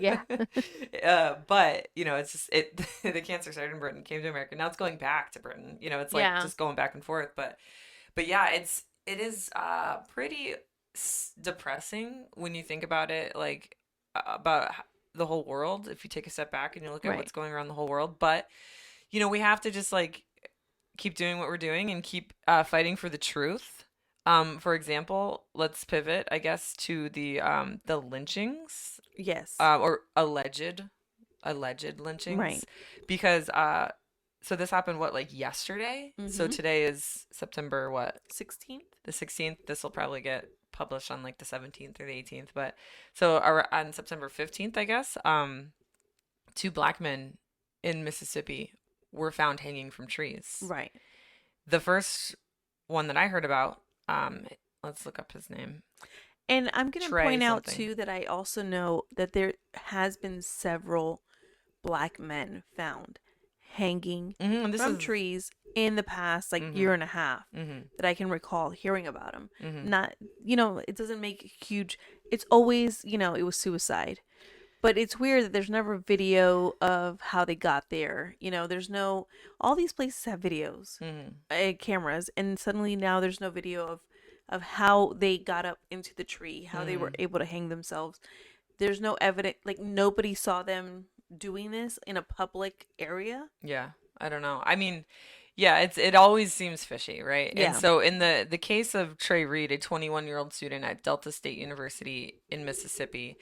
Yeah. But it's just the cancer started in Britain, came to America, now it's going back to Britain. It's like Yeah. just going back and forth. But yeah, it is pretty depressing when you think about it, like about the whole world, if you take a step back and you look at Right. what's going around the whole world. But we have to just like keep doing what we're doing and keep fighting for the truth. For example, let's pivot, I guess, to the lynchings, Yes. or alleged lynchings, Right. because so this happened like yesterday. So Mhm. today is September what? 16th? The 16th. This will probably get published on like the 17th or the 18th, but so on September 15th, I guess, two black men in Mississippi were found hanging from trees. Right. The first one that I heard about, let's look up his name. And I'm going to Trey point out something. too that I also know that there has been several black men found hanging This from is trees in the past like Mhm. year and a half Mhm. that I can recall hearing about them. Mhm. Not, it doesn't make huge, it's always, it was suicide. But it's weird that there's never video of how they got there. There's no, all these places have videos, cameras, and suddenly now there's no video of how they got up into the tree, how they were able to hang themselves. There's no evidence, like nobody saw them doing this in a public area. Yeah, I don't know. I mean, Yeah, it always seems fishy, right? And Yeah. so in the case of Trey Reed, a 21-year-old student at Delta State University in Mississippi,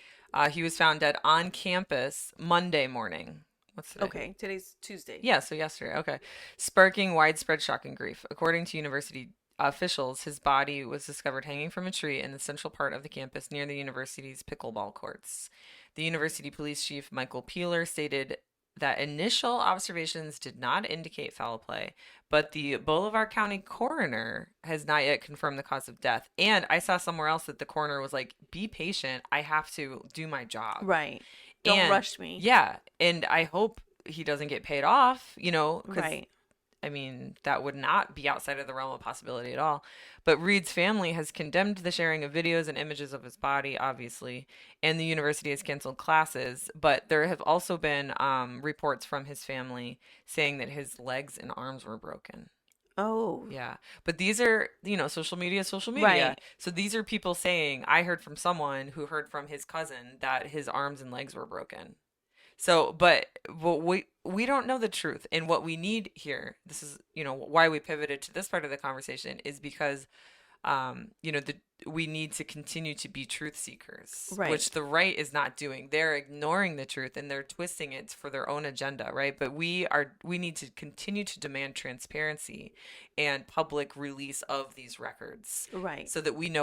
he was found dead on campus Monday morning. What's today? Okay, today's Tuesday. Yeah, so yesterday. Okay. Sparking widespread shock and grief. According to university officials, his body was discovered hanging from a tree in the central part of the campus near the university's pickleball courts. The university police chief, Michael Peeler, stated that initial observations did not indicate foul play, but the Bolivar County coroner has not yet confirmed the cause of death. And I saw somewhere else that the coroner was like, be patient. I have to do my job. Right. Don't rush me. Yeah. And I hope he doesn't get paid off, you know, 'cause, Right. I mean, that would not be outside of the realm of possibility at all. But Reed's family has condemned the sharing of videos and images of his body, obviously, and the university has canceled classes. But there have also been reports from his family saying that his legs and arms were broken. Oh. Yeah. But these are, you know, social media. Right. So these are people saying, I heard from someone who heard from his cousin that his arms and legs were broken. So, but we don't know the truth. And what we need here, this is, you know, why we pivoted to this part of the conversation is because, you know, we need to continue to be truth seekers, Right. which the right is not doing. They're ignoring the truth and they're twisting it for their own agenda, right? But we need to continue to demand transparency and public release of these records, Right. so that we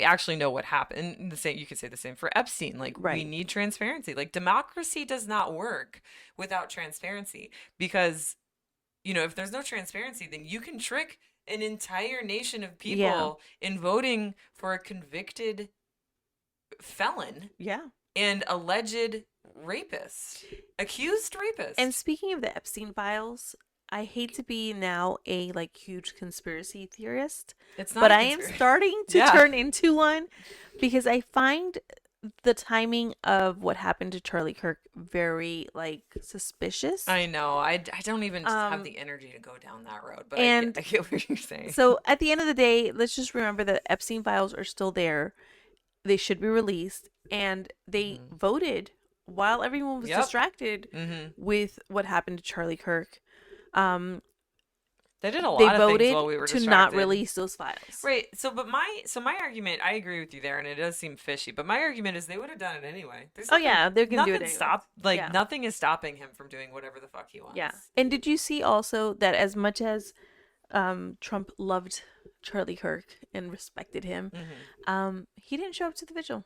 actually know what happened. And the same, you could say the same for Epstein. Like, Right. we need transparency. Like, democracy does not work without transparency, because, you know, if there's no transparency, then you can trick an entire nation of people in voting for a convicted felon Yeah. and alleged rapist, accused rapist. And speaking of the Epstein files, I hate to be now a like huge conspiracy theorist, it's not but a I am conspiracy. starting to turn into one, because I find the timing of what happened to Charlie Kirk very like suspicious. I know. I don't even have the energy to go down that road, but and I get what you're saying. So at the end of the day, let's just remember that Epstein files are still there. They should be released, and they voted while everyone was distracted with what happened to Charlie Kirk. They did a lot They of things voted while we were to distracted. not release those files. Right. So my argument, I agree with you there, and it does seem fishy. But my argument is they would have done it anyway. There's Oh yeah, they're gonna do it. nothing Anyway. stop like Yeah. nothing is stopping him from doing whatever the fuck he wants. Yeah. And did you see also that as much as Trump loved Charlie Kirk and respected him, he didn't show up to the vigil.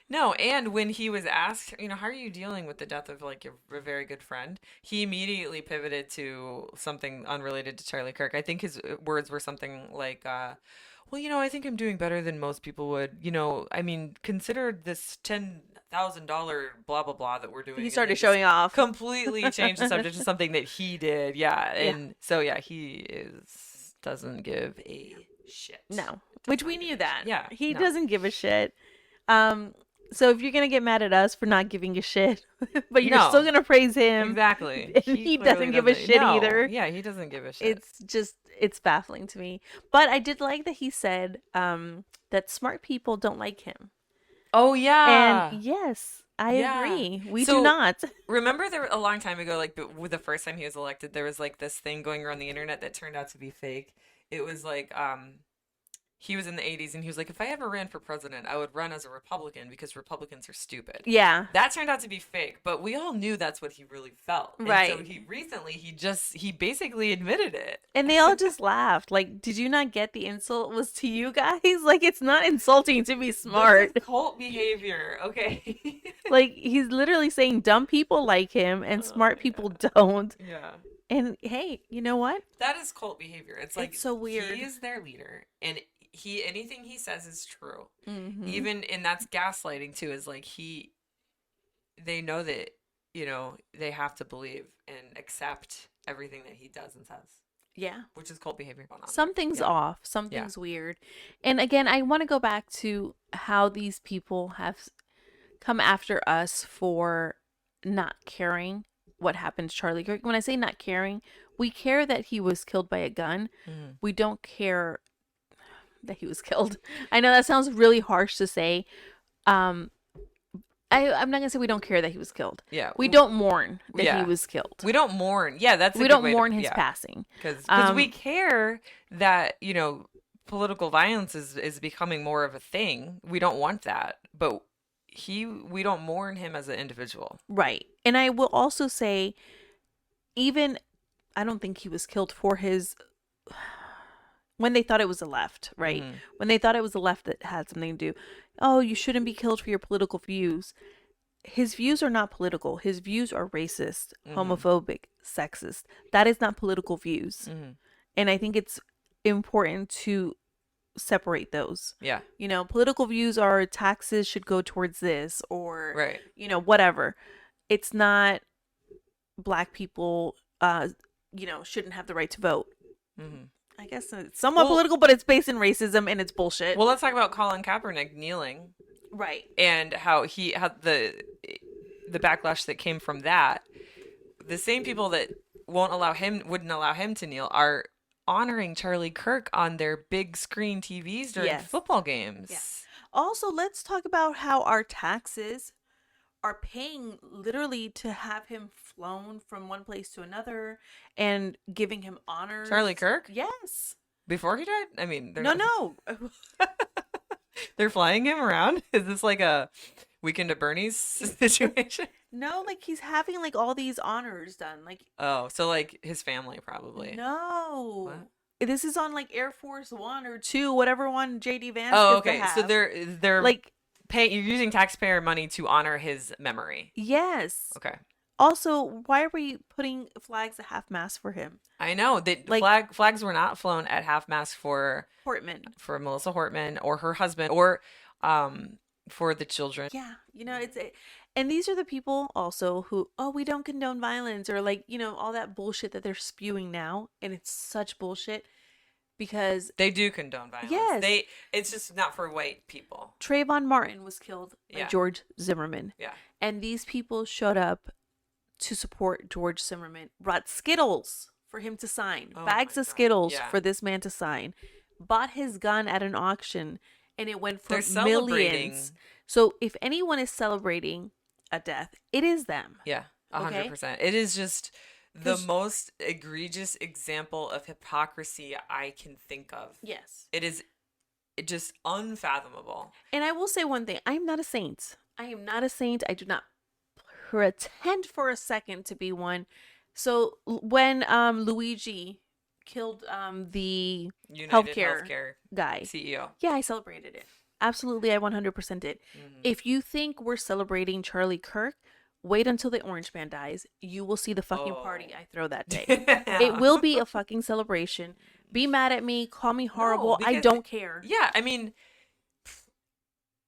No, and when he was asked, you know, how are you dealing with the death of like your very good friend, he immediately pivoted to something unrelated to Charlie Kirk. I think his words were something like, well, you know, I think I'm doing better than most people would. You know, I mean, consider this $10,000 blah blah blah that we're doing. He started showing off. Completely changed the subject to something that he did. Yeah, and so yeah, doesn't give a shit. No, which we knew that. Yeah, he no. doesn't give a shit. So if you're gonna get mad at us for not giving a shit, but you're No. still gonna praise him, Exactly. and he doesn't clearly give a shit no. either. Yeah, he doesn't give a shit. It's baffling to me. But I did like that he said that smart people don't like him. Oh yeah. And yes, I Yeah. agree. We So- do not. Remember there a long time ago, like with the first time he was elected, there was like this thing going around the internet that turned out to be fake. It was like he was in the 80s and he was like, if I ever ran for president, I would run as a Republican because Republicans are stupid. Yeah. That turned out to be fake, but we all knew that's what he really felt. And Right. so he basically admitted it. And they all just laughed. Like, did you not get the insult was to you guys? Like, it's not insulting to be smart. This is cult behavior, okay? Like, he's literally saying dumb people like him and smart people don't. Yeah. And hey, you know what? That is cult behavior. It's like, It's so weird. He is their leader, and anything he says is true. Mm-hmm. Even, and that's gaslighting too, is like they know that, you know, they have to believe and accept everything that he does and says. Yeah. Which is cult behavior. Something's off. Something's weird. And again, I want to go back to how these people have come after us for not caring what happened to Charlie Kirk. When I say not caring, we care that he was killed by a gun. Mm-hmm. We don't care that he was killed. I know that sounds really harsh to say. I'm not gonna say we don't care that he was killed. Yeah. We don't mourn that Yeah. he was killed. We don't mourn. Yeah, that's a We good don't way to- mourn his yeah. passing. Because we care that, you know, political violence is becoming more of a thing. We don't want that. But we don't mourn him as an individual. Right. And I will also say, even, I don't think he was killed for his, when they thought it was the left, right? Mhm. When they thought it was the left that had something to do, oh, you shouldn't be killed for your political views. His views are not political. His views are racist, homophobic, sexist. That is not political views. And I think it's important to separate those. Yeah. You know, political views are taxes should go towards this, or, Right. you know, whatever. It's not black people, you know, shouldn't have the right to vote. I guess it's somewhat political, but it's based in racism and it's bullshit. Well, let's talk about Colin Kaepernick kneeling. Right. And how he had the backlash that came from that. The same people that wouldn't allow him to kneel are honoring Charlie Kirk on their big screen TVs during football games. Yeah. Also, let's talk about how our taxes are paying literally to have him flown from one place to another and giving him honors. Charlie Kirk? Yes. Before he died? I mean, no. They're flying him around? Is this like a Weekend at Bernie's situation? No, like he's having like all these honors done. Like, oh, so like his family probably. No. What? This is on like Air Force 1 or 2, whatever one JD Vance Oh, gets to okay. have. So they're like paying. You're using taxpayer money to honor his memory. Yes. Okay. Also, why are we putting flags at half mast for him? I know that like, flags were not flown at half mast for Melissa Hortman or her husband or for the children. Yeah, you know, and these are the people also who, oh, we don't condone violence, or like, you know, all that bullshit that they're spewing now, and it's such bullshit because they do condone violence. Yes, it's just not for white people. Trayvon Martin was killed by George Zimmerman. Yeah, and these people showed up to support George Zimmerman, brought Skittles for him to sign, bags of Skittles for this man to sign, bought his gun at an auction, and it went for millions. So if anyone is celebrating a death, it is them. Yeah, 100%. It is just the most egregious example of hypocrisy I can think of. Yes. It is just unfathomable. And I will say one thing. I am not a saint. I am not a saint. I do not pretend for a second to be one. So when Luigi killed the United healthcare guy, CEO. Yeah, I celebrated it. Absolutely, I 100% did. If you think we're celebrating Charlie Kirk, wait until the orange man dies. You will see the fucking party I throw that day. It will be a fucking celebration. Be mad at me, call me horrible. I don't care. Yeah, I mean,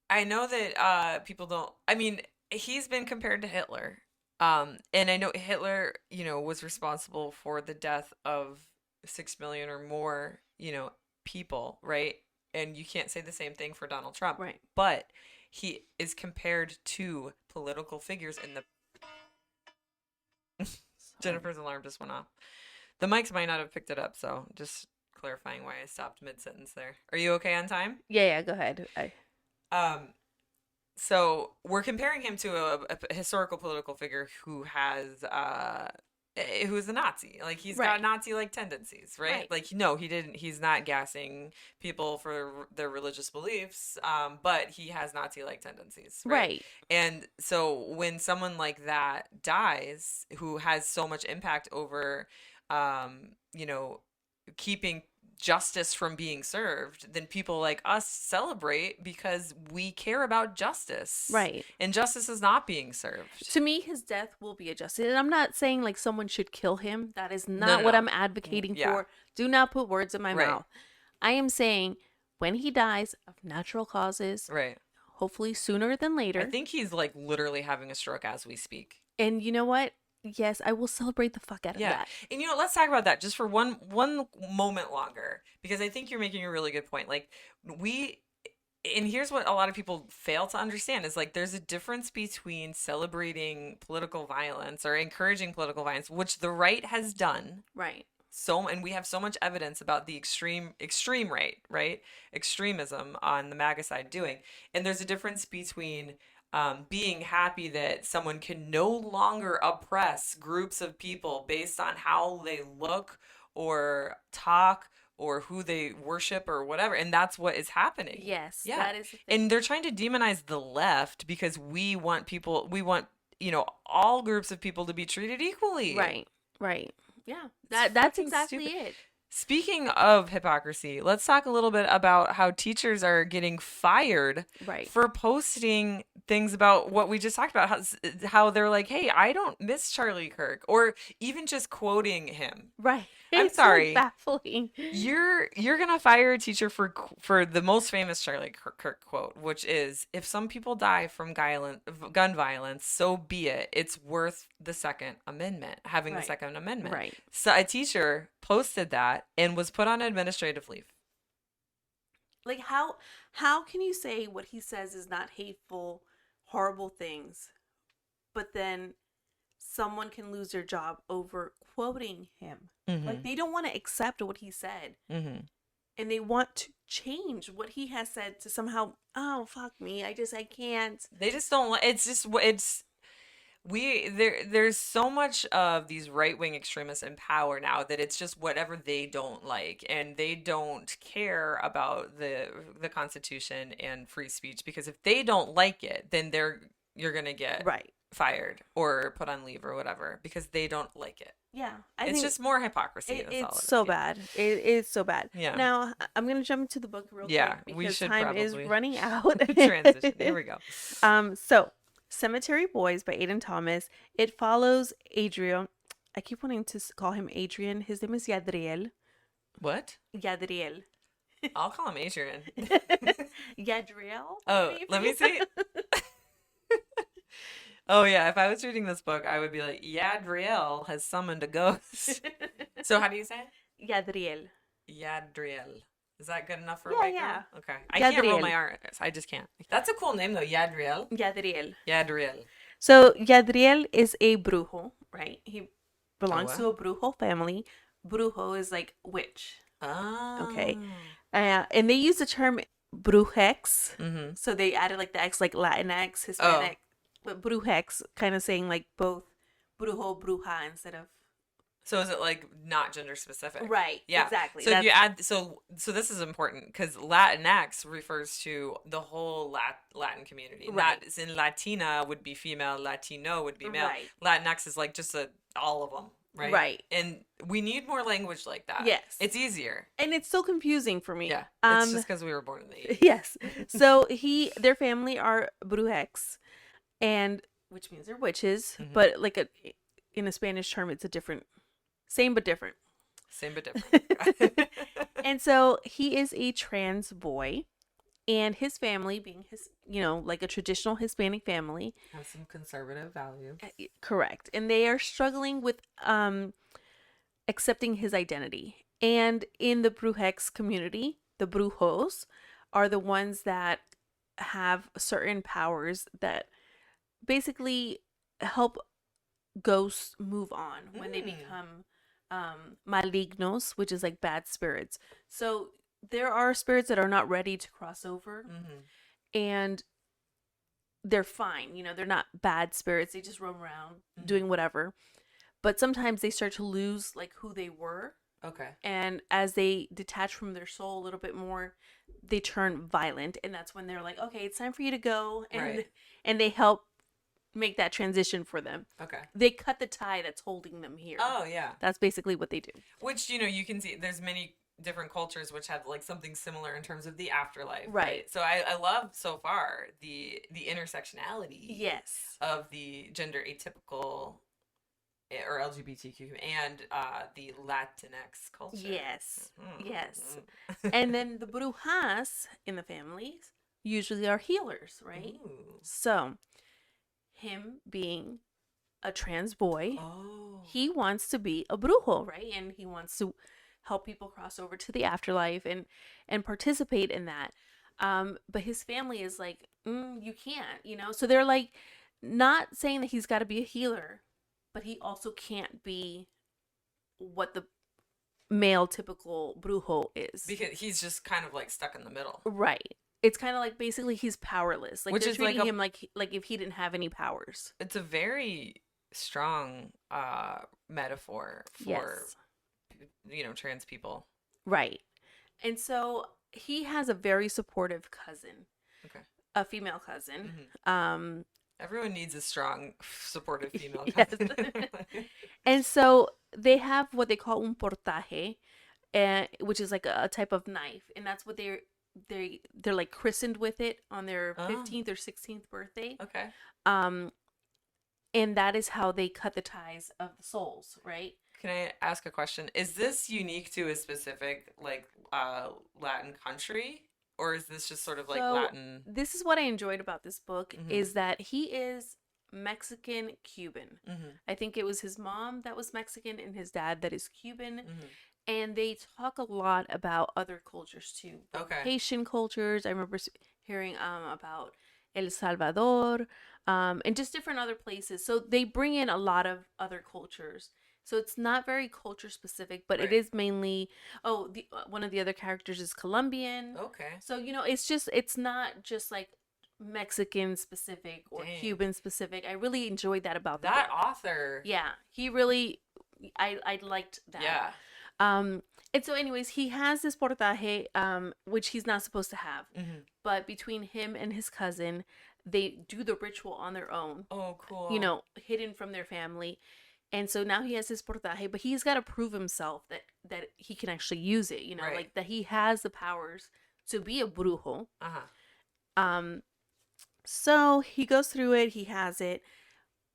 I know that people don't. I mean, he's been compared to Hitler. And I know Hitler, you know, was responsible for the death of 6 million or more, you know, people, right? And you can't say the same thing for Donald Trump. Right. But he is compared to political figures in the... Jennifer's alarm just went off. The mics might not have picked it up, so just clarifying why I stopped mid-sentence there. Are you okay on time? Yeah, go ahead. So we're comparing him to a historical political figure who is a Nazi. Like he's got Nazi-like tendencies, right? Like, no, he's not gassing people for their religious beliefs, but he has Nazi-like tendencies, right? And so when someone like that dies, who has so much impact over, you know, keeping justice from being served, then people like us celebrate because we care about justice. Right. And justice is not being served. To me, his death will be adjusted. And I'm not saying like someone should kill him. That is not what I'm advocating for. Do not put words in my mouth. I am saying when he dies of natural causes, hopefully sooner than later. I think he's like literally having a stroke as we speak. And you know what? Yes, I will celebrate the fuck out of that. And you know, let's talk about that just for one moment longer, because I think you're making a really good point. Like and here's what a lot of people fail to understand is like there's a difference between celebrating political violence or encouraging political violence, which the right has done. Right. And we have so much evidence about the extreme right? Extremism on the MAGA side doing. And there's a difference between being happy that someone can no longer oppress groups of people based on how they look or talk or who they worship or whatever. And that's what is happening. Yes, Yeah. that is the thing. And they're trying to demonize the left because we want, all groups of people to be treated equally. Right. Yeah, that's fucking exactly stupid. it. Speaking of hypocrisy, let's talk a little bit about how teachers are getting fired Right. for posting things about what we just talked about. How they're like, hey, I don't miss Charlie Kirk, or even just quoting him. Right. I'm It's sorry. so baffling. You're gonna fire a teacher for the most famous Charlie Kirk quote, which is, "If some people die from gun violence, so be it. It's worth the Second Amendment, having the Right. Second Amendment." Right. So a teacher posted that and was put on administrative leave. Like, how can you say what he says is not hateful, horrible things, but then someone can lose their job over quoting him? Like, they don't want to accept what he said, and they want to change what he has said to somehow, oh, fuck me, I can't. They just don't. There's so much of these right-wing extremists in power now that it's just whatever they don't like, and they don't care about the Constitution and free speech, because if they don't like it, then you're gonna get Right. fired or put on leave or whatever because they don't like it. Yeah, It's just more hypocrisy. That's all it it's is. so bad. It is so bad. Yeah. Now I'm gonna jump into the book real quick we because should time is probably running out. transition. Here we go. So Cemetery Boys by Aiden Thomas. It follows Adrian. I keep wanting to call him Adrian. His name is Yadriel. What? Yadriel. I'll call him Adrian. Yadriel? Oh, maybe? let me see. Oh, yeah. If I was reading this book, I would be like, Yadriel has summoned a ghost. So how do you say it? Yadriel. Yadriel. Is that good enough for a Yeah, white yeah. girl? Okay. I can't roll Yadriel. my R's. I just can't. That's a cool name, though. Yadriel. Yadriel. Yadriel. So Yadriel is a brujo, right? He belongs Oh, to a brujo family. Brujo is like witch. Oh. Okay. And they use the term brujex. Mm-hmm. So they added like the X, like Latinx, Hispanic. But brujex, kind of saying like both brujo, bruja instead of. So is it like not gender specific? Right. Yeah. Exactly. So if you add, so this is important because Latinx refers to the whole Latin community. Right. Not in Latina would be female, Latino would be male. Right. Latinx is like just all of them. Right. Right. And we need more language like that. Yes. It's easier. And it's so confusing for me. Yeah. It's just because we were born in the 80s. Yes. So their family are brujex, and which means they're witches, but like in a Spanish term, it's a different, same but different. Same but different. And so he is a trans boy, and his family, being his, like a traditional Hispanic family, Have some conservative values. correct, and they are struggling with accepting his identity. And in the brujex community, the brujos are the ones that have certain powers that basically help ghosts move on when they become malignos, which is like bad spirits. So there are spirits that are not ready to cross over, and they're fine. They're not bad spirits. They just roam around doing whatever. But sometimes they start to lose like who they were. Okay. And as they detach from their soul a little bit more, they turn violent, and that's when they're like, okay, it's time for you to go, and they help make that transition for them. Okay. They cut the tie that's holding them here. Oh, yeah. That's basically what they do. Which, you can see there's many different cultures which have like something similar in terms of the afterlife. Right. So I love so far the intersectionality Yes. of the gender atypical or LGBTQ and the Latinx culture. Yes. Yes. And then the brujas in the families usually are healers, right? Ooh. So him being a trans boy, he wants to be a brujo, right? And he wants to help people cross over to the afterlife and participate in that. But his family is like, you can't, So they're like, not saying that he's got to be a healer, but he also can't be what the male typical brujo is. Because he's just kind of like stuck in the middle. Right. it's kind of like basically he's powerless. Like Which they're is like treating him like if he didn't have any powers. It's a very strong metaphor for Yes. trans people. Right. And so he has a very supportive cousin. Okay. A female cousin. Mm-hmm. Everyone needs a strong, supportive female Yes. cousin. And so they have what they call un portaje, which is like a type of knife, and that's what they're like christened with it on their 15th or 16th birthday. Okay. And that is how they cut the ties of the souls, right? Can I ask a question? Is this unique to a specific Latin country? Or is this just sort of like Latin? This is what I enjoyed about this book, is that he is Mexican Cuban. I think it was his mom that was Mexican and his dad that is Cuban. And they talk a lot about other cultures too. Okay. Haitian cultures. I remember hearing about El Salvador, and just different other places. So they bring in a lot of other cultures. So it's not very culture specific, but it is mainly, one of the other characters is Colombian. Okay. So, it's not just like Mexican specific or Cuban specific. I really enjoyed that about that author. Yeah. He really, I liked that. Yeah. And so anyways, he has this portaje, which he's not supposed to have. But between him and his cousin, they do the ritual on their own. Oh, cool. Hidden from their family. And so now he has his portaje, but he's got to prove himself that he can actually use it, like that he has the powers to be a brujo. So he goes through it, he has it.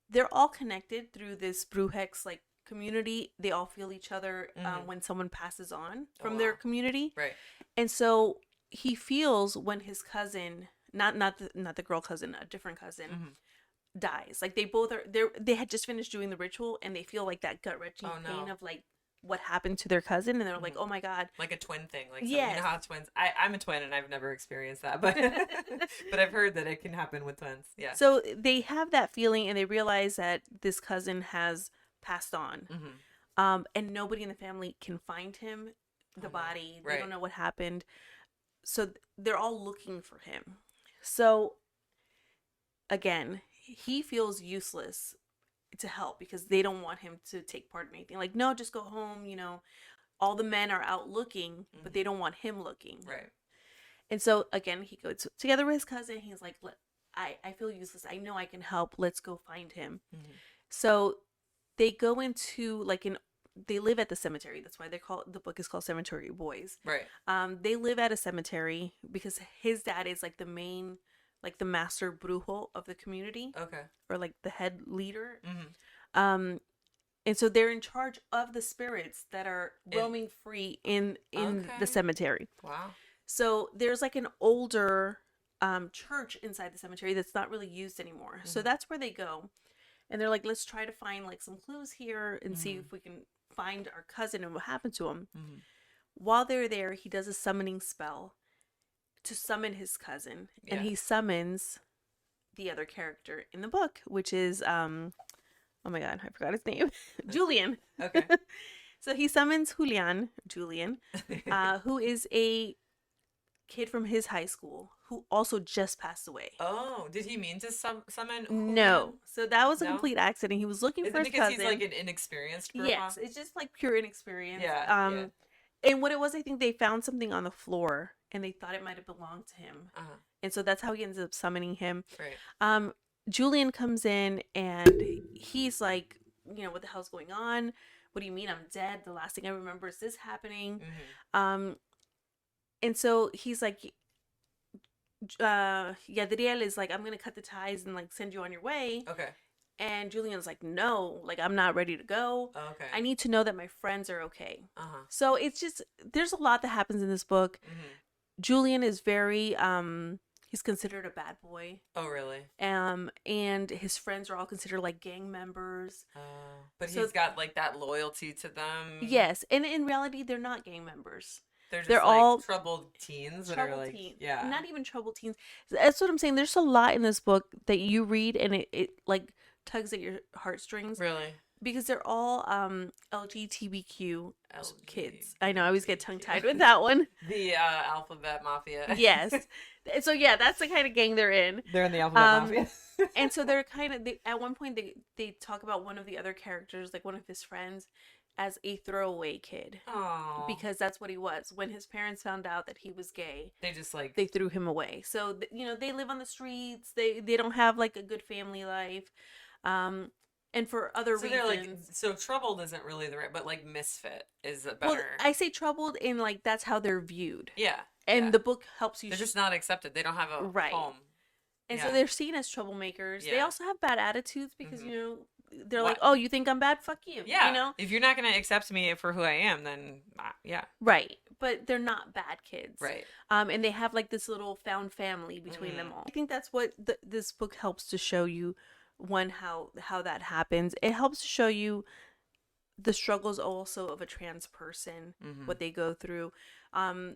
They're all connected through this brujex like community. They all feel each other when someone passes on from their community. Right. And so he feels when his cousin, not the girl cousin, a different cousin, dies. Like they had just finished doing the ritual and they feel like that gut-wrenching pain of like what happened to their cousin, and they're like, oh my god, like a twin thing. Like yes. How twins, I'm a twin and I've never experienced that, but but I've heard that it can happen with twins. Yeah. So they have that feeling and they realize that this cousin has passed on. And nobody in the family can find him, the body. They don't know what happened. So they're all looking for him. So again, he feels useless to help because they don't want him to take part in anything. Like, no, just go home. All the men are out looking, but they don't want him looking. Right. And so again, he goes together with his cousin. He's like, I feel useless. I know I can help. Let's go find him. So they go into they live at the cemetery. That's why the book is called Cemetery Boys. Right. They live at a cemetery because his dad is like the main, like the master brujo of the community. Okay. Or like the head leader. And so they're in charge of the spirits that are roaming free in the cemetery. Wow. So there's like an older church inside the cemetery that's not really used anymore. So that's where they go. And they're like, let's try to find like some clues here and see if we can find our cousin and what happened to him. While they're there, he does a summoning spell to summon his cousin. And he summons the other character in the book, which is, oh my god, I forgot his name. Julian. Okay. So he summons Julian, who is a kid from his high school who also just passed away. Oh, did he mean to summon? No. So that was a complete accident. He was looking for his cousin. Because he's like an inexperienced grandma? Yes, it's just like pure inexperience. Yeah. And what it was, I think they found something on the floor and they thought it might have belonged to him. And so that's how he ends up summoning him. Right. Julian comes in and he's like, what the hell's going on? What do you mean I'm dead? The last thing I remember is this happening. And so he's like, Yadriel is like, I'm going to cut the ties and like send you on your way. Okay. And Julian's like, no, like I'm not ready to go. Okay. I need to know that my friends are okay. So it's just, there's a lot that happens in this book. Julian is very, he's considered a bad boy. Oh, really? And his friends are all considered like gang members. But he's got like that loyalty to them. Yes. And in reality, they're not gang members. They're like all troubled teens that are like, yeah. Not even troubled teens. That's what I'm saying. There's a lot in this book that you read and it like tugs at your heartstrings. Really? because they're all LGBTQ kids. I know I always get tongue LGBTQ. tied with that one. The alphabet mafia. Yes. So yeah, that's the kind of gang they're in. They're in the alphabet mafia. And so they're kind of at one point they talk about one of the other characters, like one of his friends, as a throwaway kid. Oh. Because that's what he was. When his parents found out that he was gay, They just like they threw him away. So they live on the streets. They don't have like a good family life. And for other so reasons. they're like, so troubled isn't really the right, but like misfit is a better. Well, I say troubled in like that's how they're viewed. Yeah. And yeah. the book helps you. They're just not accepted. They don't have a right. home. And yeah. so they're seen as troublemakers. Yeah. They also have bad attitudes because Mm-hmm. they're like, oh, you think I'm bad? Fuck you. Yeah. You know? If you're not going to accept me for who I am, then yeah. Right. But they're not bad kids. Right. And they have like this little found family between them all. I think that's what this book helps to show you. One, how that happens. It helps to show you the struggles also of a trans person, what they go through. The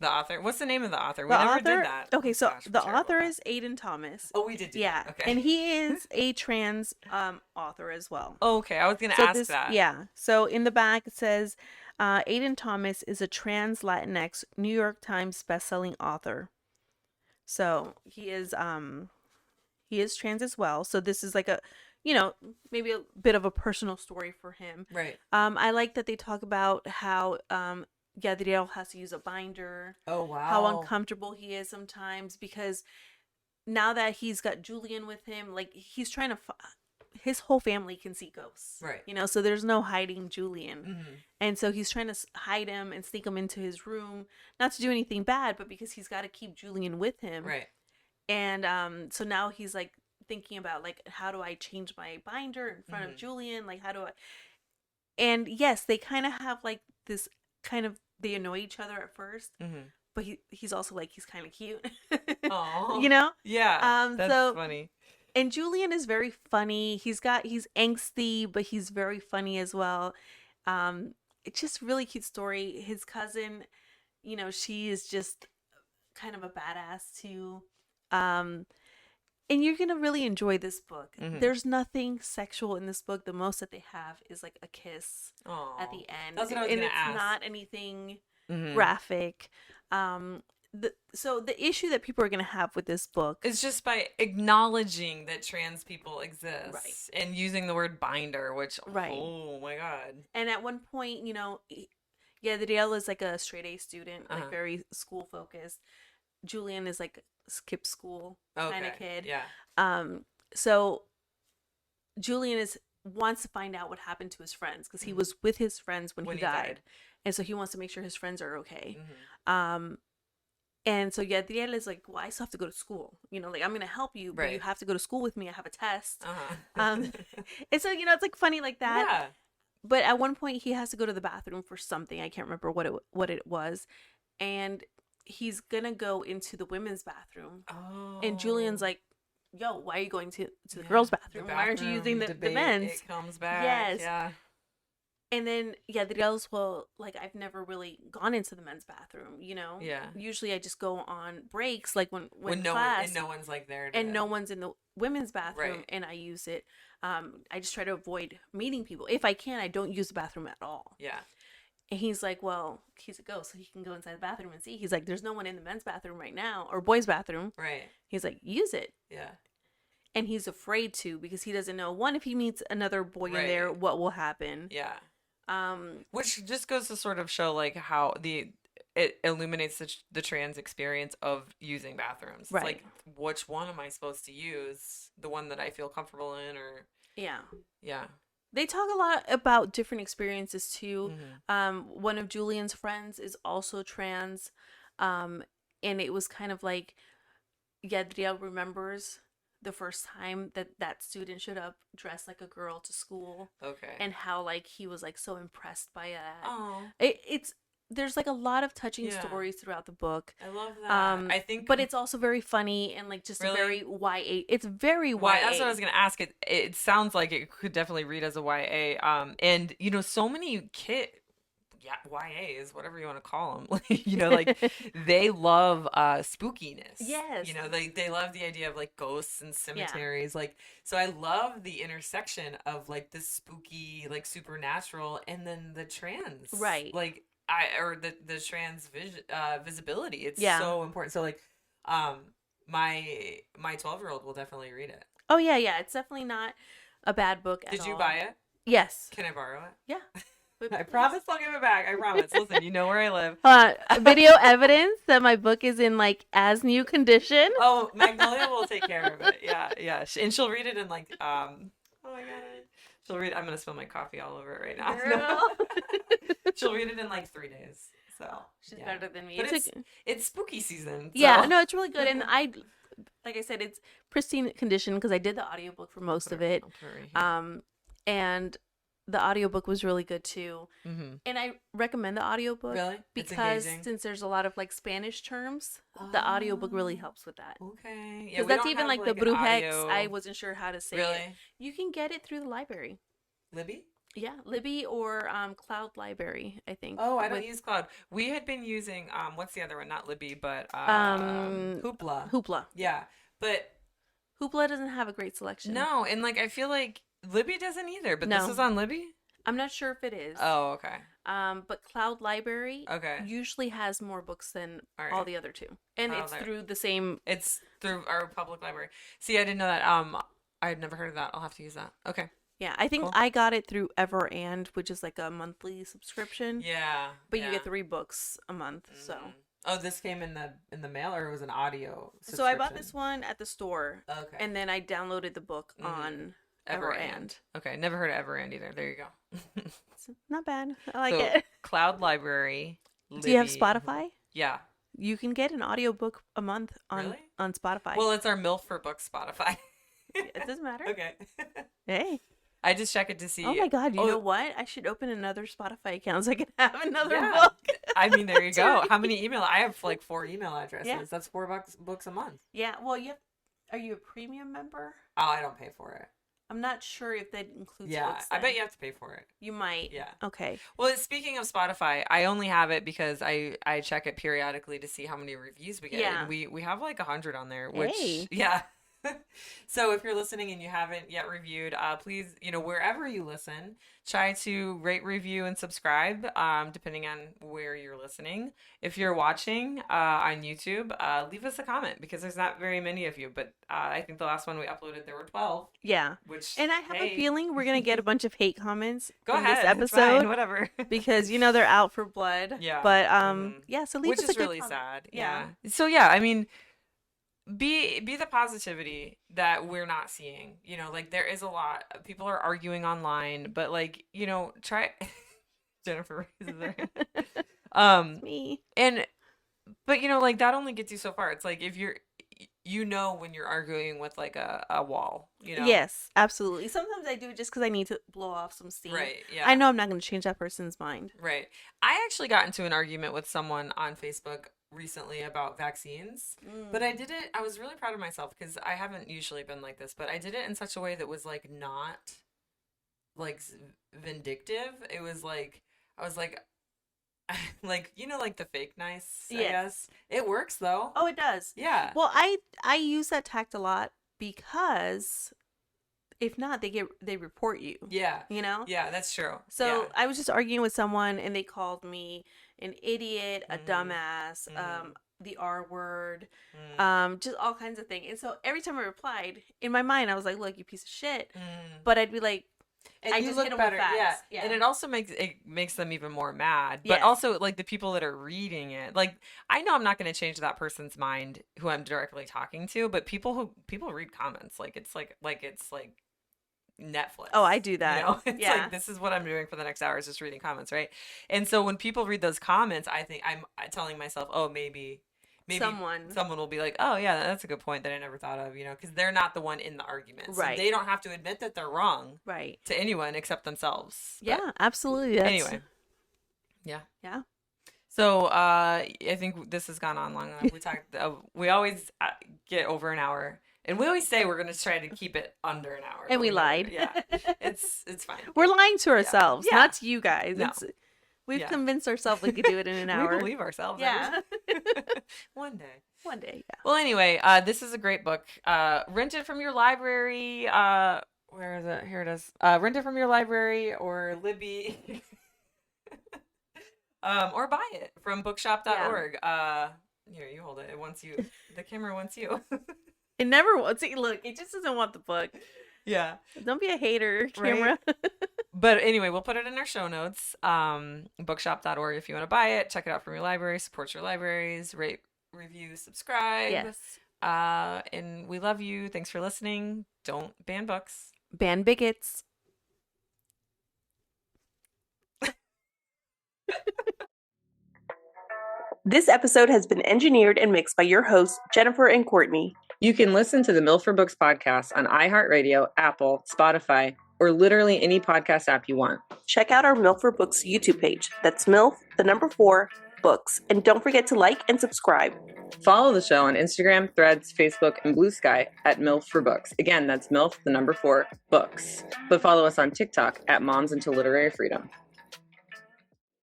author. What's the name of the author? The we never author, did that. Okay, so Gosh, the author is Aiden Thomas. Oh, we did do yeah, that. Okay. And he is a trans author as well. Okay, I was going to ask that. Yeah. So in the back it says, Aiden Thomas is a trans Latinx New York Times bestselling author. So he is trans as well. So this is like a, maybe a bit of a personal story for him. Right. I like that they talk about how Gadriel has to use a binder. Oh, wow. How uncomfortable he is sometimes because now that he's got Julian with him, like he's trying to, his whole family can see ghosts. Right. So there's no hiding Julian. Mm-hmm. And so he's trying to hide him and sneak him into his room, not to do anything bad, but because he's got to keep Julian with him. Right. And so now he's like thinking about like, how do I change my binder in front of Julian? Like, how do I? And yes, they kind of have like this kind of, they annoy each other at first, but he's also like, he's kind of cute. Aww. Yeah. That's funny. And Julian is very funny. He's angsty, but he's very funny as well. It's just really cute story. His cousin, she is just kind of a badass too. And you're going to really enjoy this book. There's nothing sexual in this book. The most that they have is like a kiss at the end. That's what I was going to ask. And it's not anything graphic. So the issue that people are going to have with this book is just by acknowledging that trans people exist, right, and using the word binder, which, right, oh my God. And at one point, Gadriel is like a straight A student, like very school focused. Julian is like skip school kind of kid. Yeah. So Julian wants to find out what happened to his friends because he was with his friends when he died. And so he wants to make sure his friends are okay. And so Gadriel is like, well, I still have to go to school. Like I'm gonna help you, but you have to go to school with me. I have a test. And so it's like funny like that. Yeah. But at one point he has to go to the bathroom for something. I can't remember what it was, and he's gonna go into the women's bathroom. Oh. And Julian's like, yo, why are you going to the girls' bathroom? Why aren't you using the men's? It comes back. Yes. Yeah. And then, Gadriel's, well, like, I've never really gone into the men's bathroom, Yeah. Usually I just go on breaks, like when no class. And no one's like there. And no one's in the women's bathroom, right, and I use it. I just try to avoid meeting people. If I can, I don't use the bathroom at all. Yeah. And he's like, well, he's a ghost, so he can go inside the bathroom and see. He's like, there's no one in the men's bathroom right now, or boys' bathroom. Right. He's like, use it. Yeah. And he's afraid to because he doesn't know, one, if he meets another boy in there, what will happen. Yeah. Which just goes to sort of show like how it illuminates the trans experience of using bathrooms. Right. It's like, which one am I supposed to use? The one that I feel comfortable in, or yeah. They talk a lot about different experiences too. One of Julian's friends is also trans, and it was kind of like Gadriel remembers the first time that student showed up dressed like a girl to school. Okay. And how like he was like so impressed by that. Oh. There's like a lot of touching stories throughout the book. I love that. I think, but it's also very funny and like just very YA. It's very YA. That's what I was gonna ask. It sounds like it could definitely read as a YA. And so many YAs, whatever you want to call them, you know, like they love spookiness. Yes. You know, they love the idea of like ghosts and cemeteries. Like, so I love the intersection of like the spooky, like supernatural, and then the trans. Right. Like the trans visibility. It's Yeah. so important. So like, my 12-year-old will definitely read it. Oh yeah, yeah. It's definitely not a bad book at all. Did you buy it? Yes. Can I borrow it? Yeah. But I promise I'll give it back. I promise. Listen, you know where I live. Video evidence that my book is in like as new condition. Oh, Magnolia will take care of it. Yeah, yeah. And she'll read it in like, oh my God. She'll read, I'm going to spill my coffee all over it right now. Girl. She'll read it in like 3 days. So She's better than me. But it's spooky season. So. Yeah, no, it's really good. And like I said, it's pristine condition because I did the audiobook for most of it. And the audiobook was really good too. Mm-hmm. And I recommend the audiobook. Really? Because since there's a lot of like Spanish terms, the audiobook really helps with that. Okay. Yeah, because that's even like the Brujex. I wasn't sure how to say it. You can get it through the library. Libby? Yeah, Libby or Cloud Library, I think. Oh, I don't use Cloud. We had been using what's the other one? Not Libby, but Hoopla. Hoopla. Yeah, but Hoopla doesn't have a great selection. No, and like I feel like Libby doesn't either. But this is on Libby. I'm not sure if it is. Oh, okay. But Cloud Library usually has more books than all the other two, and it's through the same. It's through our public library. See, I didn't know that. I had never heard of that. I'll have to use that. Okay. Yeah, I think I got it through Evergreen, which is like a monthly subscription. Yeah. But you get 3 books a month, so. Oh, this came in the mail, or it was an audio subscription? So I bought this one at the store. Okay. And then I downloaded the book on Evergreen. Okay, never heard of Evergreen either. There you go. It's not bad. I like it. Cloud Library. Libby. Do you have Spotify? Yeah. You can get an audiobook a month on Spotify. Well, it's our MILF for Books Spotify. It doesn't matter. Okay. Hey. I just check it to see. Oh my God! You know what? I should open another Spotify account so I can have another book. I mean, there you go. How many email? I have like 4 email addresses. Yeah. That's $4 books a month. Yeah. Well, are you a premium member? Oh, I don't pay for it. I'm not sure if that includes. Yeah, books I bet you have to pay for it. You might. Yeah. Okay. Well, speaking of Spotify, I only have it because I check it periodically to see how many reviews we get. Yeah. And we have like 100 on there. Which yeah. So if you're listening and you haven't yet reviewed, please, wherever you listen, try to rate, review, and subscribe, depending on where you're listening. If you're watching on YouTube, leave us a comment because there's not very many of you. But I think the last one we uploaded, there were 12. Yeah. And I have a feeling we're going to get a bunch of hate comments in this episode. Fine, whatever. Because, they're out for blood. Yeah. But, so leave us a good comment. Which is really sad. Yeah. So, yeah, I mean... Be the positivity that we're not seeing. Like there is a lot. People are arguing online, but like, try Jennifer raises her hand. Me. But like that only gets you so far. It's like if you're when you're arguing with like a wall, Yes, absolutely. Sometimes I do it just because I need to blow off some steam. Right. Yeah. I know I'm not going to change that person's mind. Right. I actually got into an argument with someone on Facebook recently about vaccines, but I was really proud of myself because I haven't usually been like this, but I did it in such a way that was like not like vindictive. It was like I was like like like the fake nice. Yes. I guess it works though. Oh, it does. Yeah. Well, I use that tact a lot because if not, they report you. Yeah. Yeah, that's true. So I was just arguing with someone and they called me an idiot, a dumbass, the R word, just all kinds of things. And so every time I replied, in my mind, I was like, look, you piece of shit. But I'd be like, and I just look better. Yeah. And it also makes them even more mad. But also like the people that are reading it, like I know I'm not going to change that person's mind who I'm directly talking to, but people read comments like it's like Netflix. Oh, I do that. It's like this is what I'm doing for the next hour is just reading comments, right? And so when people read those comments, I think I'm telling myself, oh, maybe someone will be like, oh yeah, that's a good point that I never thought of, because they're not the one in the argument, so right? They don't have to admit that they're wrong, right, to anyone except themselves. Yeah, absolutely. Anyway, yeah. So I think this has gone on long enough. We talked. We always get over an hour. And we always say we're going to try to keep it under an hour. And we lied. Yeah. It's fine. We're lying to ourselves, not to you guys. No. We've Yeah. convinced ourselves we could do it in an hour. We believe ourselves. Yeah. One day. One day, yeah. Well, anyway, this is a great book. Rent it from your library. Where is it? Here it is. Rent it from your library or Libby. Or buy it from bookshop.org. Here, you hold it. It wants you. The camera wants you. It never wants it. Look, it just doesn't want the book. Yeah. Don't be a hater, camera. Right? But anyway, we'll put it in our show notes. Bookshop.org if you want to buy it. Check it out from your library. Support your libraries. Rate, review, subscribe. Yes. And we love you. Thanks for listening. Don't ban books. Ban bigots. This episode has been engineered and mixed by your hosts, Jennifer and Courtney. You can listen to the MILF for Books podcast on iHeartRadio, Apple, Spotify, or literally any podcast app you want. Check out our MILF for Books YouTube page. That's MILF, 4, Books. And don't forget to like and subscribe. Follow the show on Instagram, Threads, Facebook, and Blue Sky at MILF for Books. Again, that's MILF, 4, Books. But follow us on TikTok at Moms into Literary Freedom.